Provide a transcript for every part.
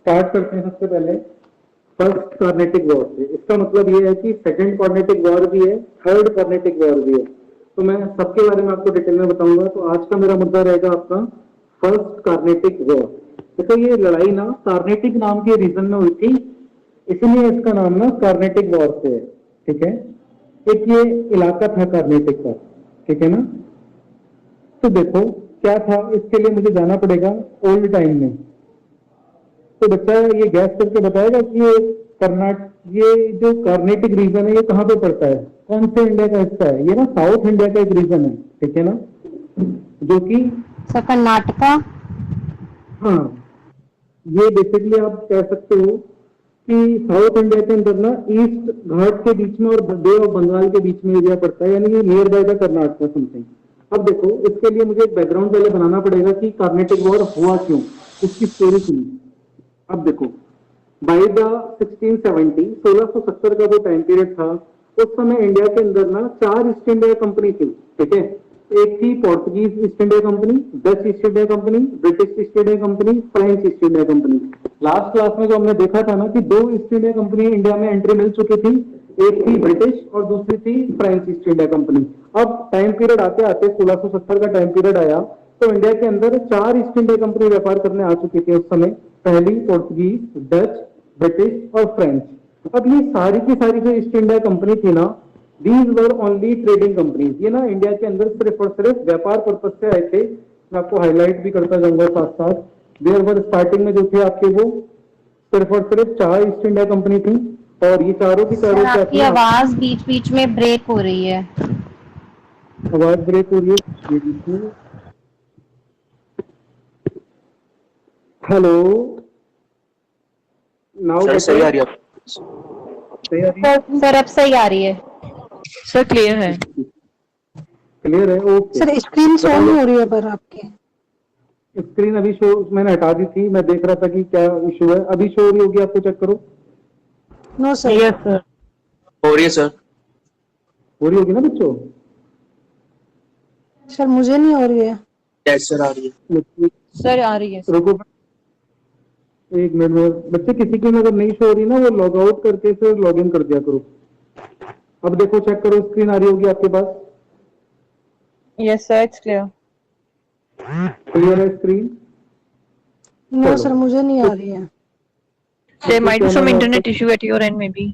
Start करते हैं सबसे पहले फर्स्ट कार्नेटिक वॉर से। इसका मतलब ये है कि सेकंड कार्नेटिक वॉर भी है, थर्ड कार्नेटिक वॉर भी है। तो मैं सबके बारे में आपको डिटेल में बताऊंगा। तो आज का मेरा मुद्दा रहेगा आपका फर्स्ट कार्नेटिक वॉर। देखो ये लड़ाई ना कार्नेटिक नाम के रीजन में हुई थी, इसलिए इसका नाम ना कार्नेटिक वॉर से है। ठीक है, एक ये इलाका था कार्नेटिक का, ठीक है ना। तो देखो क्या था, इसके लिए मुझे जाना पड़ेगा ओल्ड टाइम में। तो बच्चा ये गैस करके बताएगा कि ये जो कार्नेटिक रीजन है ये कहाँ पे पड़ता है, कौन से इंडिया का हिस्सा है। ये ना साउथ इंडिया का एक रीजन है, ठीक है ना, जो कि सर कर्नाटका। हाँ, ये बेसिकली आप कह सकते हो कि साउथ इंडिया के अंदर ना ईस्ट घाट के बीच में और बे ऑफ बंगाल के बीच में एरिया पड़ता है, यानी कि near by the Karnataka something. अब देखो इसके लिए मुझे एक बैकग्राउंड पहले बनाना पड़ेगा कि कार्नेटिक वॉर हुआ क्यों, इसकी स्टोरी सुनिए। अब देखो बाई द 1670 1670 का जो टाइम पीरियड था, उस समय इंडिया के अंदर ना 4 ईस्ट इंडिया कंपनी थी। ठीक है, एक थी Portuguese east India company, Dutch East India company, British east India company, French East India company. Last class में जो हमने देखा था ना कि 2 ईस्ट इंडिया कंपनी इंडिया में एंट्री मिल चुकी थी, एक थी ब्रिटिश और दूसरी थी फ्रेंच ईस्ट इंडिया कंपनी। अब टाइम पीरियड आते आते 1670 का टाइम पीरियड आया, तो इंडिया के अंदर 4 ईस्ट इंडिया कंपनी व्यापार करने आ चुकी थी उस समय। पहली पोर्तुगीज, डच, ब्रिटिश और फ्रेंच। अब ये सारी की सारी जो ईस्ट इंडिया कंपनी थी ना, these were only trading companies. ये ना इंडिया के अंदर सिर्फ और सिर्फ व्यापार पर्पज से आए थे। मैं आपको हाईलाइट भी करता जाऊंगा साथ साथ। देयर वर स्टार्टिंग में जो थे आपके वो सिर्फ और सिर्फ 4 ईस्ट इंडिया कंपनी थी, और ये चारों की चारों सर क्या आपकी थी। आवाज बीच बीच में ब्रेक हो रही है। आवाज ब्रेक हो रही है। हेलो, नाउ सर सही बेटर। आ रही है सही आ रही है? सर अब सही आ रही है। सर क्लियर है। क्लियर है, ओके। सर स्क्रीन शो नहीं हो रही है पर आपकी। स्क्रीन अभी शो मैंने हटा दी थी, मैं देख रहा था कि क्या इशू है। अभी शो हो रही होगी, आपको चेक करो। No sir. Yes sir. हो रही है सर। हो रही होगी ना बच्चों? सर मुझे नहीं हो रही है। यस सर आ रही है। सर आ रही है सर। रुको एक मिनट में बच्चे, किसी की अगर नहीं शो हो रही ना, वो लॉग आउट करके फिर लॉग इन कर दिया करो। अब देखो चेक करो, स्क्रीन आ रही होगी आपके पास। Yes sir it's clear. Clear है स्क्रीन? नो सर मुझे नहीं आ रही है। There might be क्या some नाम है आपका? internet issue at your end maybe.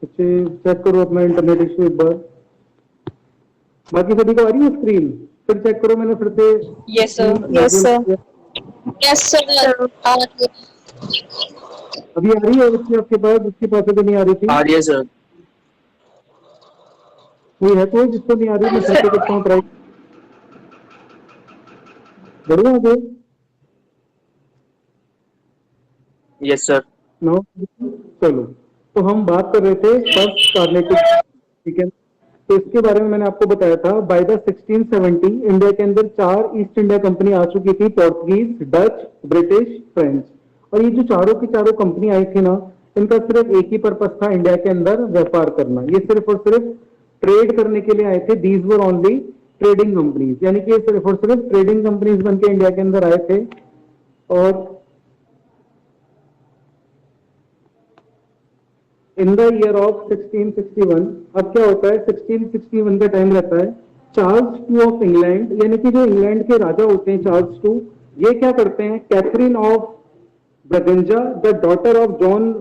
बच्चे चेक करो अपना इंटरनेट इशू एक बार। बाकी सभी को आ रही है स्क्रीन? फिर चेक करो, मैंने फिर से Yes sir. Yes, sir. Yes sir. अभी आ रही है बच्चे आपके पास, जिसके पास अभी नहीं आ रही थी? आ रही है सर। कोई है कोई जिसको नहीं आ रही? मैं फिर से करता हूँ ट्राई। बढ़िया आगे। Yes sir. नो, चलो। तो हम बात कर रहे थे फर्स्ट कार्नेटिक, ठीक है। तो इसके बारे में मैंने आपको बताया था, बाय द 1670 इंडिया के अंदर 4 ईस्ट इंडिया कंपनी आ चुकी थी, पोर्तुगीज, डच, ब्रिटिश, फ्रेंच। और ये जो चारों की चारों कंपनी आई थी ना, इनका सिर्फ एक ही पर्पस था इंडिया के अंदर व्यापार करना। ये सिर्फ और सिर्फ ट्रेड करने के लिए आए थे। These were only trading companies, यानी कि सिर्फ और सिर्फ ट्रेडिंग कंपनीज बन के इंडिया के अंदर आए थे। और इन द ईयर ऑफ 1661, अब क्या होता है, 1661 का टाइम रहता है। चार्ल्स टू ऑफ इंग्लैंड, यानी कि जो इंग्लैंड के राजा होते हैं चार्ल्स टू, ये क्या करते हैं, Catherine of Braganza the daughter of John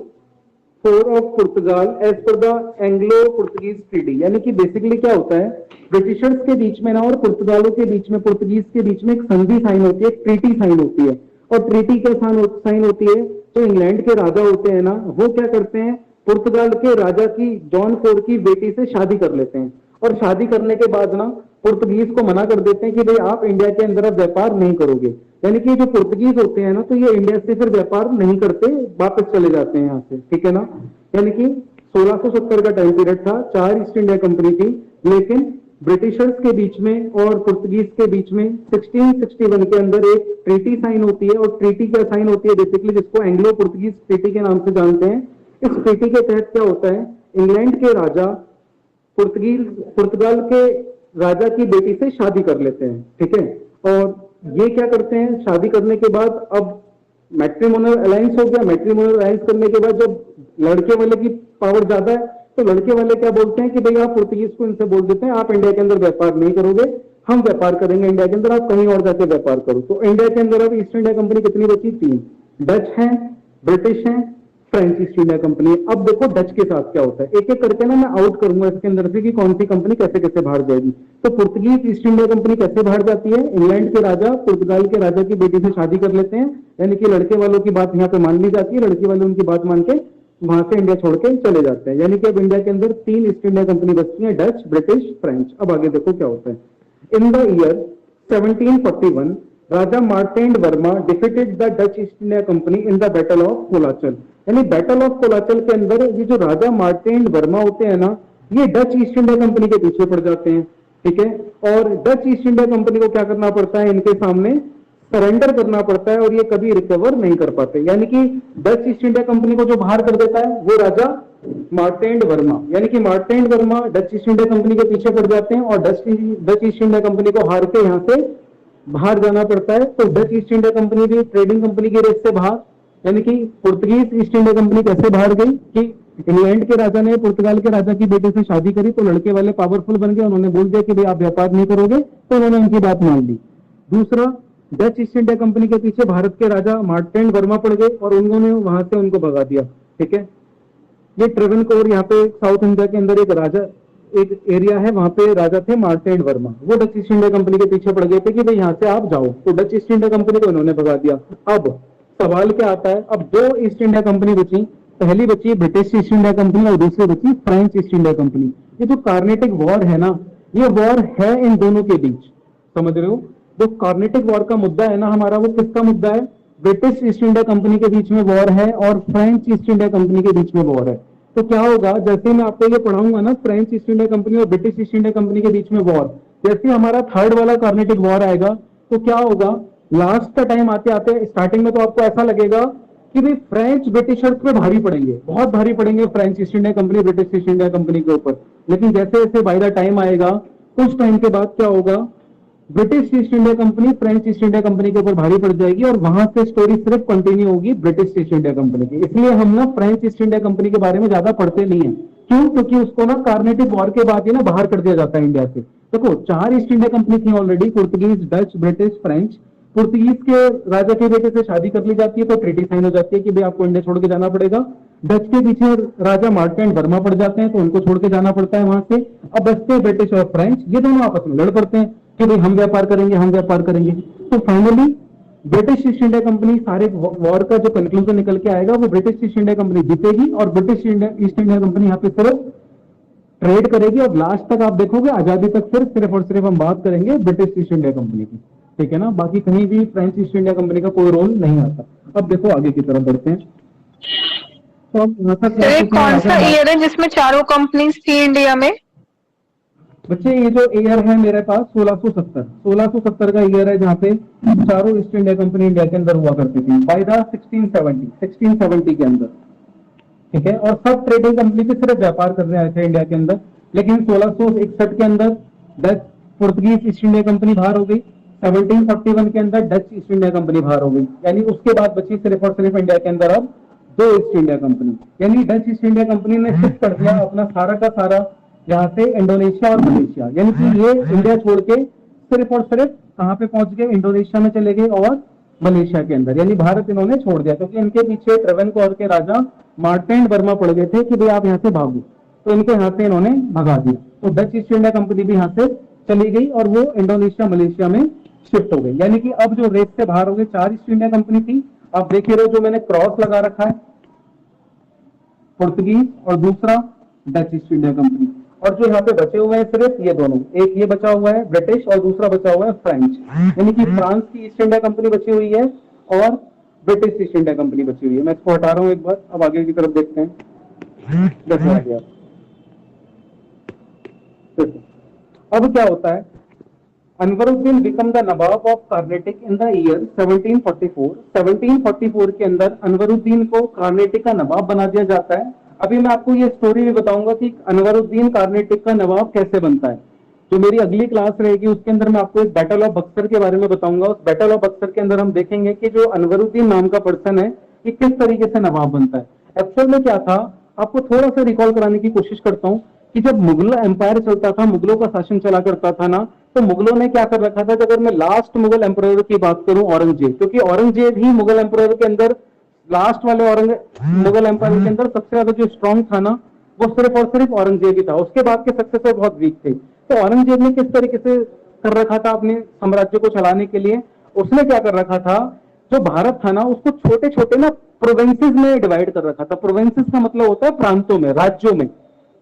four of Portugal as per the Anglo Portuguese treaty. यानी कि बेसिकली क्या होता है, ब्रिटिशर्स के बीच में ना और पुर्तगालों के बीच में, पुर्तगीज के बीच में एक संधि साइन होती है, ट्रीटी साइन होती है। और ट्रीटी क्या साइन होती है, तो इंग्लैंड के राजा होते हैं ना, वो क्या करते हैं, पुर्तगाल के राजा की, जॉन फोर की बेटी से शादी कर लेते हैं। और शादी करने के बाद ना पुर्तगीज को मना कर देते हैं कि भाई आप इंडिया के अंदर अब व्यापार नहीं करोगे। यानी कि जो पुर्तगीज होते हैं ना, तो ये इंडिया से फिर व्यापार नहीं करते, वापस चले जाते हैं यहाँ से, ठीक है ना। यानी कि 1670 का टाइम पीरियड था, 4 ईस्ट इंडिया कंपनी थी, लेकिन ब्रिटिशर्स के बीच में और पुर्तगीज के बीच में 1661 के अंदर एक ट्रीटी साइन होती है। और ट्रीटी क्या साइन होती है, बेसिकली जिसको एंग्लो पुर्तगीज ट्रीटी के नाम से जानते हैं। इस ट्रीटी के तहत क्या होता है, इंग्लैंड के राजा पुर्तगाल के राजा की बेटी से शादी कर लेते हैं, ठीक है। और ये क्या करते हैं, शादी करने के बाद अब मैट्रिमोनियल अलायंस हो गया। मैट्रिमोनियल अलायंस करने के बाद जब लड़के वाले की पावर ज्यादा है तो लड़के वाले क्या बोलते हैं कि भाई आप पुर्तगीज को इनसे बोल देते हैं आप इंडिया के अंदर व्यापार नहीं करोगे, हम व्यापार करेंगे इंडिया के अंदर, आप कहीं और जाके व्यापार करो। तो इंडिया के अंदर अब ईस्ट इंडिया कंपनी कितनी बची? 3। डच है, ब्रिटिश है, फ्रेंच ईस्ट इंडिया कंपनी। अब देखो डच के साथ क्या होता है, एक एक करके ना मैं आउट करूंगा इसके अंदर से कि कौन सी कंपनी कैसे कैसे बाहर जाएगी। तो पुर्तगीज ईस्ट इंडिया कंपनी कैसे बाहर जाती है? इंग्लैंड के राजा पुर्तगाल के राजा की बेटी से शादी कर लेते हैं, यानी कि लड़के वालों की बात यहाँ पे मान ली जाती है, लड़की वाले उनकी बात मान के वहां से इंडिया छोड़ के चले जाते हैं। यानी कि अब इंडिया के अंदर 3 ईस्ट इंडिया कंपनी बचती है, डच, ब्रिटिश, फ्रेंच। अब आगे देखो क्या होता है। In the year 1741 Raja Martanda Varma defeated the Dutch East India Company in the battle of Colachel. यानी बैटल ऑफ कोलाचल के अंदर ये जो राजा मार्टेंड वर्मा होते हैं ना, ये डच ईस्ट इंडिया कंपनी के पीछे पड़ जाते हैं, ठीक है। और डच ईस्ट इंडिया कंपनी को क्या करना पड़ता है? इनके सामने सरेंडर करना पड़ता है और ये कभी रिकवर नहीं कर पाते। यानी कि डच ईस्ट इंडिया कंपनी को जो बाहर कर देता है वो राजा मार्टेंड वर्मा, यानी कि Martanda Varma Dutch East India Company के पीछे पड़ जाते हैं और डच ईस्ट इंडिया कंपनी को हार के यहाँ से बाहर जाना पड़ता है। तो डच ईस्ट इंडिया कंपनी भी ट्रेडिंग कंपनी की रेस से बाहर, यानी कि पुर्तगीज ईस्ट इंडिया कंपनी कैसे बाहर गई कि इंग्लैंड के राजा ने पुर्तगाल के राजा की बेटी से शादी करी तो लड़के वाले पावरफुल बन गए, उन्होंने बोल दिया कि भाई आप व्यापार नहीं करोगे, तो उन्होंने उनकी बात मान ली। दूसरा, डच ईस्ट इंडिया कंपनी के पीछे भारत के राजा मार्टेंड वर्मा पड़ गए और उन्होंने वहां से उनको भगा दिया, ठीक है। ये ट्रेवनकोर यहाँ पे साउथ इंडिया के अंदर एक राजा, एक एरिया है, वहां पे राजा थे मार्टेंड वर्मा, वो डच ईस्ट इंडिया कंपनी के पीछे पड़ गए थे कि भाई यहाँ से आप जाओ, तो डच ईस्ट इंडिया कंपनी को इन्होंने भगा दिया। अब सवाल क्या आता है, अब 2 ईस्ट इंडिया कंपनी बची, पहली बची ब्रिटिश ईस्ट इंडिया कंपनी और दूसरी बची फ्रेंच ईस्ट इंडिया कंपनी। ये जो कार्नेटिक वॉर है ना, ये वॉर है इन दोनों के बीच, समझ रहे हो। जो कार्नेटिक वॉर का मुद्दा है ना हमारा, वो किसका मुद्दा है? ब्रिटिश ईस्ट इंडिया कंपनी के बीच में वॉर है और फ्रेंच ईस्ट इंडिया कंपनी के बीच में वॉर है। तो क्या होगा, जैसे मैं आपको ये पढ़ाऊंगा ना, फ्रेंच ईस्ट इंडिया कंपनी और ब्रिटिश ईस्ट इंडिया कंपनी के बीच में वॉर, जैसे हमारा 3rd वाला कार्नेटिक वॉर आएगा तो क्या होगा, लास्ट का टाइम आते आते स्टार्टिंग में तो आपको ऐसा लगेगा कि भाई फ्रेंच ब्रिटिशर्स पे भारी पड़ेंगे, बहुत भारी पड़ेंगे French East India company British east India Company के ऊपर। लेकिन जैसे जैसे बाय द टाइम आएगा, कुछ टाइम के बाद क्या होगा, British east India company French East India Company के ऊपर भारी पड़ जाएगी और वहां से स्टोरी सिर्फ कंटिन्यू होगी ब्रिटिश ईस्ट इंडिया कंपनी की। इसलिए हम ना फ्रेंच ईस्ट इंडिया कंपनी के बारे में ज्यादा पढ़ते नहीं है। क्यों? क्योंकि उसको ना कार्नेटिक वॉर के बाद ही ना बाहर कर दिया जाता है इंडिया से। देखो 4 ईस्ट इंडिया कंपनी थी already, Portuguese, Dutch, British, French. Portuguese के राजा के बेटे से शादी कर ली जाती है तो ट्रीटी साइन हो जाती है कि भाई आपको इंडिया छोड़ के जाना पड़ेगा। डच के पीछे राजा मार्टेंड वर्मा पड़ जाते हैं तो उनको छोड़ के जाना पड़ता है वहां से। अब बचते हैं ब्रिटिश और फ्रेंच, ये दोनों आपस में लड़ पड़ते हैं कि भाई हम व्यापार करेंगे, हम व्यापार करेंगे। तो finally British east India company, सारे वॉर का जो कंक्लूजन निकल के आएगा वो ब्रिटिश ईस्ट इंडिया कंपनी जीतेगी और ब्रिटिश ईस्ट इंडिया कंपनी यहाँ पे सिर्फ ट्रेड करेगी और लास्ट तक आप देखोगे आजादी तक सिर्फ और सिर्फ हम बात करेंगे ब्रिटिश ईस्ट इंडिया कंपनी की, ठीक है ना। बाकी कहीं भी फ्रेंच ईस्ट इंडिया कंपनी का कोई रोल नहीं आता। अब देखो आगे की तरफ बढ़ते हैं। तो अब यहाँ तक तो ये कौन सा ईयर है जिसमें चारों कंपनीज थी इंडिया में? बच्चे ये जो ईयर है मेरे पास 1670 का ईयर है जहाँ पे चारों ईस्ट इंडिया कंपनी इंडिया के अंदर हुआ करती थी बाय द 1670 के अंदर, ठीक है। और सब ट्रेडिंग कंपनी के सिर्फ व्यापार करने आए थे इंडिया के अंदर। लेकिन 1661 के अंदर Dutch Portuguese east India company बाहर हो गई, 1741 के अंदर डच ईस्ट इंडिया कंपनी बाहर हो गई, यानी उसके बाद बची सिर्फ और सिर्फ इंडिया के अंदर अब 2 ईस्ट इंडिया कंपनी। यानी डच ईस्ट इंडिया कंपनी ने शिफ्ट कर दिया अपना सारा का सारा यहाँ से इंडोनेशिया और मलेशिया, यानी कि ये इंडिया छोड़ के सिर्फ और सिर्फ कहाँ पे पहुंच गए, इंडोनेशिया में चले गए और मलेशिया के अंदर, यानी भारत इन्होंने छोड़ दिया क्योंकि इनके पीछे ट्रेवनकोर के राजा मार्टेंड वर्मा पड़ गए थे कि भाई आप यहाँ से भागो, तो इनके यहाँ से इन्होंने भगा दिया। तो डच ईस्ट इंडिया कंपनी भी यहाँ से चली गई और वो इंडोनेशिया मलेशिया में शिफ्ट हो गई। यानी कि अब जो रेस से बाहर हो गए 4 ईस्ट इंडिया कंपनी थी, आप देख रहे हो जो मैंने क्रॉस लगा रखा है, पुर्तगीज और दूसरा डच ईस्ट इंडिया कंपनी। और जो यहाँ पे बचे हुए हैं सिर्फ ये दोनों, एक ये बचा हुआ है ब्रिटिश और दूसरा बचा हुआ है फ्रेंच, यानी कि फ्रांस की ईस्ट इंडिया कंपनी बची हुई है और ब्रिटिश ईस्ट इंडिया कंपनी बची हुई है। मैं इसको हटा रहा हूँ एक बार, अब आगे की तरफ देखते हैं। देखो आ गया। अब क्या होता है, Anwaruddin become the Nawab of Carnatic in the year 1744। 1744 के अंदर अनवरुद्दीन को कार्नेटिक का नवाब बना दिया जाता है। अभी मैं आपको ये स्टोरी भी बताऊंगा कि अनवरुद्दीन कार्नेटिक का नवाब कैसे बनता है। जो मेरी अगली क्लास रहेगी उसके अंदर मैं आपको एक बैटल ऑफ बक्सर के बारे में बताऊंगा। उस बैटल ऑफ बक्सर के अंदर हम देखेंगे कि जो अनवरुद्दीन नाम का पर्सन है कि किस तरीके से नवाब बनता है। एक्चुअल में क्या था, आपको थोड़ा सा रिकॉल कराने की कोशिश करता हूँ कि जब मुगल एम्पायर चलता था, मुगलों का शासन चला करता था ना, तो मुगलों ने क्या कर रखा था, अगर मैं लास्ट मुगल एम्पायर की बात करूं औरंगजेब, क्योंकि औरंगजेब ही मुगल एम्पायर के अंदर लास्ट वाले मुगल एम्पायर के अंदर सबसे ज्यादा जो स्ट्रॉन्ग था ना, वो सिर्फ और सिर्फ औरंगजेब ही था। उसके बाद के सक्सेसर बहुत वीक थे। तो औरंगजेब ने किस तरीके से कर रखा था अपने साम्राज्य को चलाने के लिए, उसने क्या कर रखा था, जो भारत था ना उसको छोटे छोटे ना प्रोविंसेस में डिवाइड कर रखा था। प्रोविंसेस का मतलब होता है प्रांतों में, राज्यों में,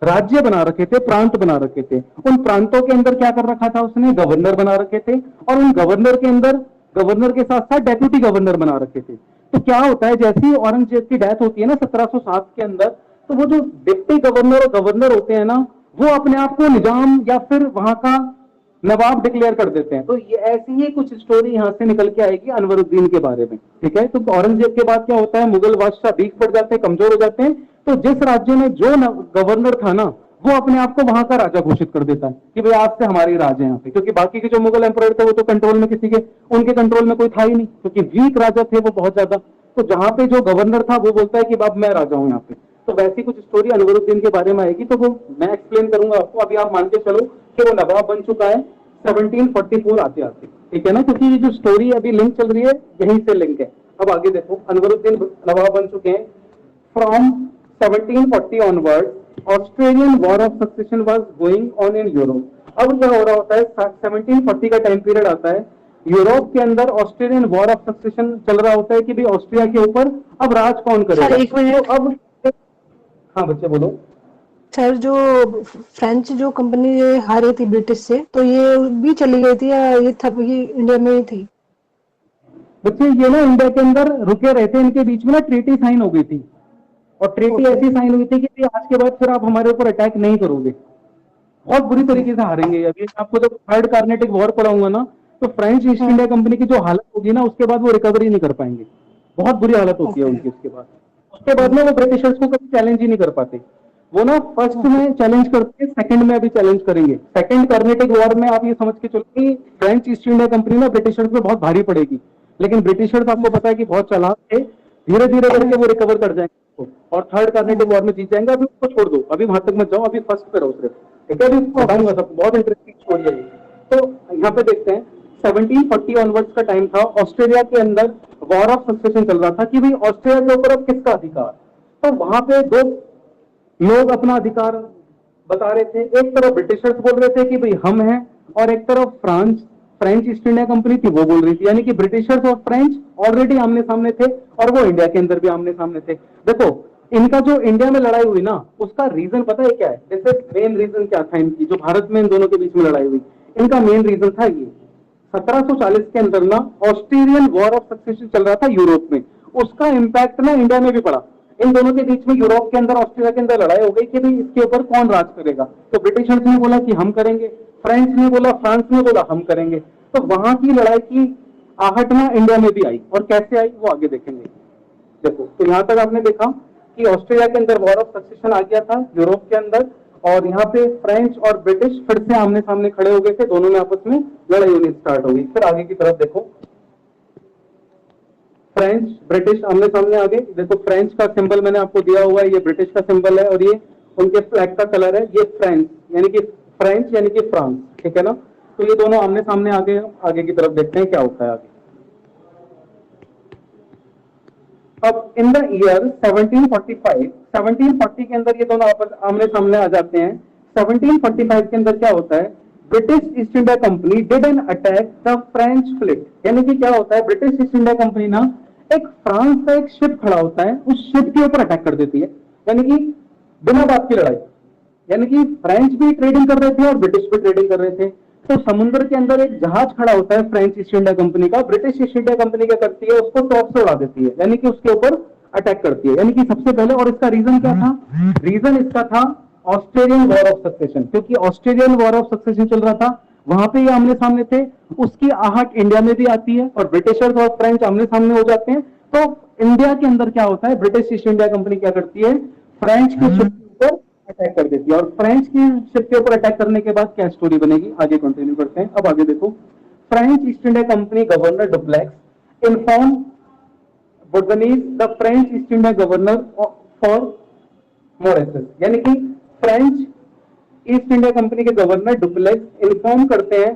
राज्य बना रखे थे, प्रांत बना रखे थे। उन प्रांतों के अंदर क्या कर रखा था उसने, गवर्नर बना रखे थे, और उन गवर्नर के अंदर गवर्नर के साथ साथ डेप्यूटी गवर्नर बना रखे थे। तो क्या होता है, जैसे ही औरंगजेब की डेथ होती है ना 1707 के अंदर, तो वो जो डिप्टी गवर्नर और गवर्नर होते हैं ना, वो अपने आप को निजाम या फिर वहां का नवाब डिक्लेयर कर देते हैं। तो ये ऐसी ही कुछ स्टोरी यहां से निकल के आएगी अनवरुद्दीन के बारे में, ठीक है। तो औरंगजेब के बाद क्या होता है, मुगल बादशाह वीक पड़ जाते हैं, कमजोर हो जाते हैं। तो जिस राज्य में जो गवर्नर था ना, वो अपने आप को वहां का राजा घोषित कर देता है कि भाई आज से हमारी राज है यहाँ पे, क्योंकि बाकी के जो मुगल एम्पायर थे वो तो कंट्रोल में किसी के, उनके कंट्रोल में कोई था ही नहीं, क्योंकि वीक राजा थे वो बहुत ज्यादा। तो जहां पे जो गवर्नर था वो बोलता है कि बाब मैं राजा हूं यहाँ पे। तो वैसी कुछ स्टोरी अनवरुद्दीन के बारे में आएगी, तो वो मैं एक्सप्लेन करूंगा आपको। अभी आप मान के चलो कि वो नवाब बन चुका है 1744 आते आते, ठीक है ना, क्योंकि ये जो स्टोरी अभी लिंक चल रही है यहीं से लिंक है। अब आगे देखो, अनवरुद्दीन नवाब बन चुके हैं। From 1740 onward Australian war of succession was going on in Europe. अब क्या हो रहा होता है, 1740 का टाइम पीरियड आता है, यूरोप के अंदर ऑस्ट्रेलियन वॉर ऑफ सक्सेशन चल रहा होता है कि भाई ऑस्ट्रिया के ऊपर अब राज कौन करेगा। सर, एक मिनट। तो अब हाँ बच्चे बोलो। सर, जो फ्रेंच जो कंपनी हारी थी ब्रिटिश से, तो ये भी चली गई थी या ये इंडिया में ही थी? बच्चे ये ना इंडिया के अंदर रुके रहते, इनके बीच में ना ट्रीटी साइन हो गई थी, और ट्रीटी ऐसी साइन हुई थी कि आज के बाद फिर आप हमारे ऊपर अटैक नहीं करोगे। बहुत बुरी तरीके से हारेंगे। अभी आपको जब थर्ड कार्नेटिक वॉर पढ़ाऊंगा ना, तो फ्रेंच ईस्ट इंडिया कंपनी की जो हालत होगी ना, उसके बाद वो रिकवरी नहीं कर पाएंगे। बहुत बुरी हालत होती है उनकी उसके बाद में वो ब्रिटिशर्स को कभी चैलेंज ही नहीं कर पाते। वो ना फर्स्ट में चैलेंज करते हैं, सेकंड में अभी चैलेंज करेंगे। सेकंड कार्नेटिक वॉर में आप ये समझ के चलो कि फ्रेंच ईस्ट इंडिया कंपनी ना ब्रिटिशर्स पे बहुत भारी पड़ेगी, लेकिन ब्रिटिशर्स आपको पता है कि बहुत चालाक थे, धीरे धीरे करके वो रिकवर कर जाएंगे और थर्ड कार्नेटिक वॉर में जीत जाएंगे। अभी उसको छोड़ दो, अभी वहां तक मत जाओ, अभी फर्स्ट पे रहो सिर्फ, ठीक है। अभी बताऊंगा सब, बहुत इंटरेस्टिंग स्टोरी है। तो यहाँ पे देखते हैं 1740 ऑनवर्ड्स का टाइम था, ऑस्ट्रेलिया के अंदर वॉर ऑफ सक्सेशन चल रहा था कि भाई ऑस्ट्रेलिया के ऊपर अब किसका अधिकार। तो वहां पे दो लोग अपना अधिकार बता रहे थे, एक तरफ ब्रिटिशर्स बोल रहे थे कि भाई हम हैं, और एक तरफ फ्रेंच ईस्ट इंडिया कंपनी थी वो बोल रही थी, यानी कि ब्रिटिशर्स और फ्रेंच ऑलरेडी आमने सामने थे, और वो इंडिया के अंदर भी आमने सामने थे। देखो इनका जो इंडिया में लड़ाई हुई ना, उसका रीजन पता है क्या है, जैसे मेन रीजन क्या था इनकी, जो भारत में इन दोनों के बीच में लड़ाई हुई, इनका मेन रीजन था ये 1740 के अंदर ना ऑस्ट्रेलियन वॉर ऑफ सक्सेशन चल रहा था यूरोप में, उसका इंपैक्ट ना इंडिया में भी पड़ा। इन दोनों के बीच में यूरोप के अंदर ऑस्ट्रेलिया के अंदर लड़ाई हो गई कि भाई इसके ऊपर कौन राज करेगा। तो ब्रिटिशर्स ने बोला कि हम करेंगे, फ्रेंच ने बोला, फ्रांस ने बोला हम करेंगे। तो वहां की लड़ाई की आहट ना इंडिया में भी आई, और कैसे आई वो आगे देखेंगे। देखो तो यहां तक आपने देखा कि ऑस्ट्रेलिया के अंदर वॉर ऑफ सक्सेशन आ गया था यूरोप के अंदर, और यहाँ पे फ्रेंच और ब्रिटिश फिर से आमने सामने खड़े हो गए थे, दोनों में आपस में लड़ाई होनी स्टार्ट हो गई। फिर आगे की तरफ देखो, फ्रेंच ब्रिटिश आमने सामने आ गए। देखो फ्रेंच का सिंबल मैंने आपको दिया हुआ है, ये ब्रिटिश का सिंबल है, और ये उनके फ्लैग का कलर है, ये फ्रेंच यानी कि फ्रांस, ठीक है ना। तो ये दोनों आमने सामने आ गए। आगे की तरफ देखते हैं क्या होता है आगे। अब इन द ईयर 1740 के अंदर ये दोनों आमने सामने आ जाते हैं। 1745 के अंदर क्या होता है, British east India company did an attack the French fleet, यानी कि क्या होता है, ब्रिटिश ईस्ट इंडिया कंपनी ना एक फ्रांस का एक शिप खड़ा होता है, उस शिप के ऊपर अटैक कर देती है, यानी कि बिना बात की लड़ाई। यानी कि फ्रेंच भी ट्रेडिंग कर रहे थे और ब्रिटिश भी ट्रेडिंग कर रहे थे। तो समुद्र के अंदर एक जहाज खड़ा होता है फ्रेंच ईस्ट इंडिया कंपनी का, ब्रिटिश ईस्ट इंडिया कंपनी क्या करती है, उसको टॉप से उड़ा देती है, यानी कि उसके ऊपर अटैक करती है, यानी कि सबसे पहले। और इसका रीजन क्या था, रीजन इसका था ऑस्ट्रेलियन वॉर ऑफ सक्सेशन, क्योंकि ऑस्ट्रेलियन वॉर ऑफ सक्सेशन चल रहा था, वहां पे ये आमने सामने थे, उसकी आहट इंडिया में भी आती है, और ब्रिटिशर्स और फ्रेंच आमने सामने हो जाते हैं। तो इंडिया के अंदर क्या होता है, ब्रिटिश ईस्ट इंडिया कंपनी क्या करती है, फ्रेंच के शिप के ऊपर अटैक कर देती है। और फ्रेंच की शिप के ऊपर अटैक करने के बाद क्या स्टोरी बनेगी, आगे कंटिन्यू करते हैं। अब आगे देखो, French East India Company governor Dupleix inform Bourdonnais the French East India governor for Mauritius, यानी कि फ्रेंच ईस्ट इंडिया कंपनी के गवर्नर डुप्लेक्स इन्फॉर्म करते हैं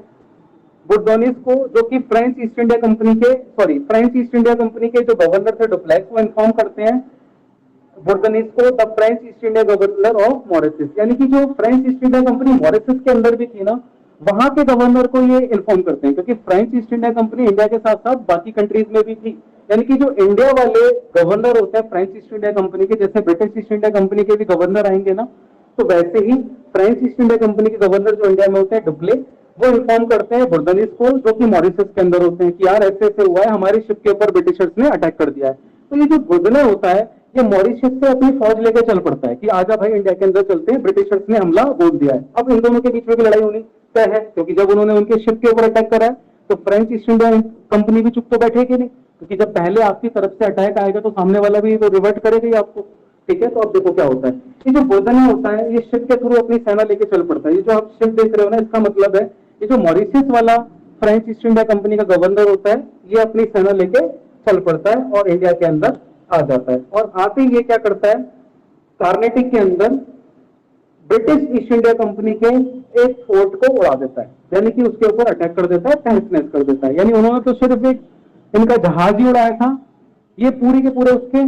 बुर्गोनिस को, जो कि फ्रेंच ईस्ट इंडिया कंपनी के फ्रेंच ईस्ट इंडिया कंपनी के जो गवर्नर थे डुप्लेक्स, वो इन्फॉर्म करते हैं बुर्गोनिस को the French East India governor of Mauritius, यानी कि जो French East India company Mauritius के अंदर भी थी ना, वहां के गवर्नर को ये इन्फॉर्म करते हैं, क्योंकि French East India company India के साथ साथ बाकी कंट्रीज में भी थी। यानी कि जो इंडिया वाले गवर्नर होते हैं फ्रेंच ईस्ट इंडिया कंपनी के, जैसे ब्रिटिश ईस्ट इंडिया कंपनी के भी गवर्नर आएंगे ना, तो वैसे ही फ्रेंच ईस्ट इंडिया कंपनी के गवर्नर जो इंडिया में होते हैं डुप्ले, वो इन्फॉर्म करते हैं बुर्गोनिस को, जो कि मॉरिशस के अंदर होते हैं, कि यार ऐसे ऐसे हुआ है, हमारी शिप के ऊपर ब्रिटिशर्स ने अटैक कर दिया है। तो ये जो बुर्गोने होता है, ये मॉरिशस से अपनी फौज लेकर चल पड़ता है कि आजा भाई इंडिया के अंदर चलते हैं, ब्रिटिशर्स ने हमला बोल दिया है। अब इन दोनों के बीच में भी लड़ाई होनी तय है, क्योंकि जब उन्होंने उनके शिप के ऊपर अटैक करा है, तो फ्रेंच ईस्ट इंडिया कंपनी भी चुप तो बैठेगी नहीं, क्योंकि जब पहले आपकी तरफ से अटैक आएगा तो सामने वाला भी तो रिवर्ट करेगा ही आपको। ठीक है, तो अब देखो क्या होता है। ये जो बुर्गोने होता है, ये शिप के थ्रू अपनी सेना लेके चल पड़ता है। ये जो आप शिप देख रहे हो ना, इसका मतलब है ये जो मॉरिशस वाला फ्रेंच ईस्ट इंडिया कंपनी का गवर्नर होता है, ये अपनी सेना लेके चल पड़ता है और इंडिया के अंदर आ जाता है। और आते ही ये क्या करता है, कार्नेटिक के अंदर ब्रिटिश ईस्ट इंडिया कंपनी के एक फोर्ट को उड़ा देता है, यानी कि उसके ऊपर अटैक कर देता है, तहस नहस कर देता है। यानी उन्होंने तो सिर्फ एक इनका जहाज ही उड़ाया था, ये पूरी के पूरे उसके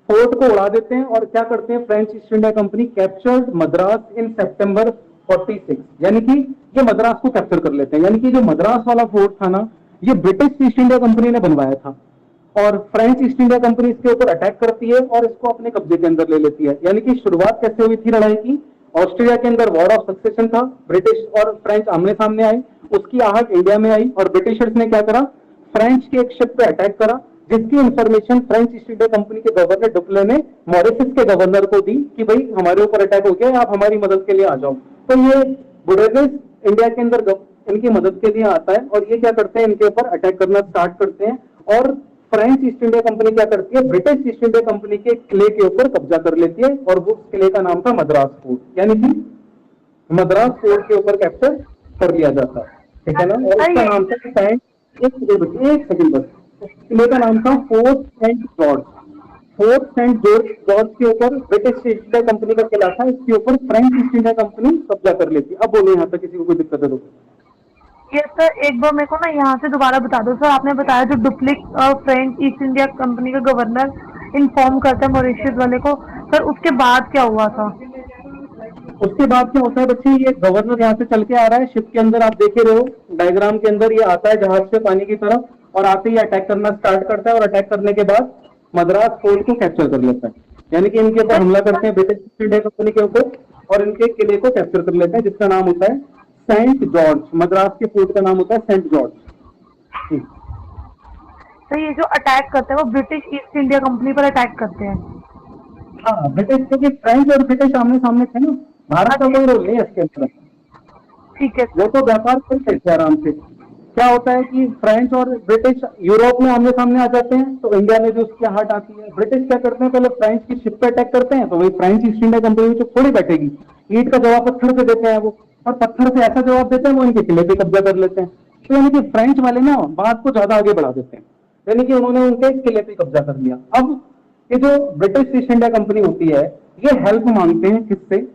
फोर्ट को उड़ा देते हैं। और क्या करते हैं, French East India Company captured Madras in September 46, यानी कि ये मद्रास को कैप्चर कर लेते हैं। यानी कि जो मद्रास वाला फोर्ट था ना, ये ब्रिटिश ईस्ट इंडिया कंपनी ने बनवाया था, और फ्रेंच ईस्ट इंडिया कंपनी इसके ऊपर अटैक करती है और इसको अपने कब्जे के अंदर ले लेती है। यानी कि शुरुआत कैसे हुई थी लड़ाई की, ऑस्ट्रेलिया के अंदर वॉर ऑफ सक्सेशन था, ब्रिटिश और फ्रेंच आमने सामने आए, उसकी आहट इंडिया में आई, और ब्रिटिशर्स ने क्या करा, फ्रेंच के एक शिप पे अटैक करा, जिसकी information French East India Company के गवर्नर डुप्ले ने मॉरिशस के गवर्नर को दी कि भाई हमारे ऊपर अटैक हो गया, आप हमारी मदद के लिए आ जाओ। तो ये बुर्गोनिस इंडिया के अंदर इनकी मदद के लिए आता है, और ये क्या करते हैं, इनके ऊपर अटैक करना स्टार्ट करते हैं। और फ्रेंच ईस्ट इंडिया कंपनी क्या करती है, ब्रिटिश ईस्ट इंडिया कंपनी के किले के ऊपर कब्जा कर लेती है, और वो किले का नाम था मद्रास फोर्ट, यानी कि मद्रास फोर्ट के ऊपर कैप्चर कर लिया जाता है। ठीक है ना, और उसका नाम था एक सेकंड बस, किले का नाम था Fort Saint George. Fort Saint George के ऊपर ब्रिटिश ईस्ट इंडिया कंपनी का किला था, इसके ऊपर फ्रेंच ईस्ट इंडिया कंपनी कब्जा कर लेती। अब बोलो यहाँ तक किसी को कोई दिक्कत है तो? ये सर एक बार मेरे को ना यहाँ से दोबारा बता दो सर, आपने बताया जो डुप्लिक फ्रेंच ईस्ट इंडिया कंपनी का गवर्नर इन्फॉर्म करता है मॉरिशस वाले को, सर उसके बाद क्या हुआ था? उसके बाद क्या होता है बच्चे, ये गवर्नर यहाँ से चल के आ रहा है शिप के अंदर, आप देखे रहे हो डायग्राम के अंदर, ये आता है जहाज से पानी की तरफ, और आते ही अटैक करना स्टार्ट करता है, और अटैक करने के बाद मद्रास फोर्ट को कैप्चर कर लेता है। यानी कि इनके ऊपर हमला करते हैं ब्रिटिश ईस्ट इंडिया कंपनी के ऊपर, और इनके किले को कैप्चर कर लेते हैं, जिसका नाम होता है सेंट जॉर्ज। मद्रास के फोर्ट का नाम होता है सेंट जॉर्ज। तो ये जो अटैक करते हैं वो ब्रिटिश ईस्ट इंडिया कंपनी पर अटैक करते हैं? हाँ, ब्रिटिश, क्योंकि फ्रेंच और ब्रिटिश आमने सामने थे ना, भारत का कोई रोल नहीं है इसके अंदर। ठीक है, वो तो व्यापार करते थे आराम से। क्या होता है कि फ्रेंच और ब्रिटिश यूरोप में आमने सामने आ जाते हैं, तो इंडिया में भी उसकी आहट आती है। ब्रिटिश क्या करते हैं, पहले फ्रेंच की शिप पे अटैक करते हैं, तो वही फ्रेंच ईस्ट इंडिया कंपनी में थोड़ी बैठेगी, ईंट का जवाब पत्थर से देते हैं वो, और पत्थर से ऐसा जवाब देते हैं वो इनके किले पे कब्जा कर लेते हैं। तो यानी कि फ्रेंच वाले ना बात को ज्यादा आगे बढ़ा देते हैं, यानी कि उन्होंने उनके किले पे कब्जा कर लिया। अब ये जो ब्रिटिश ईस्ट इंडिया कंपनी होती है, ये हेल्प मांगते हैं किससे,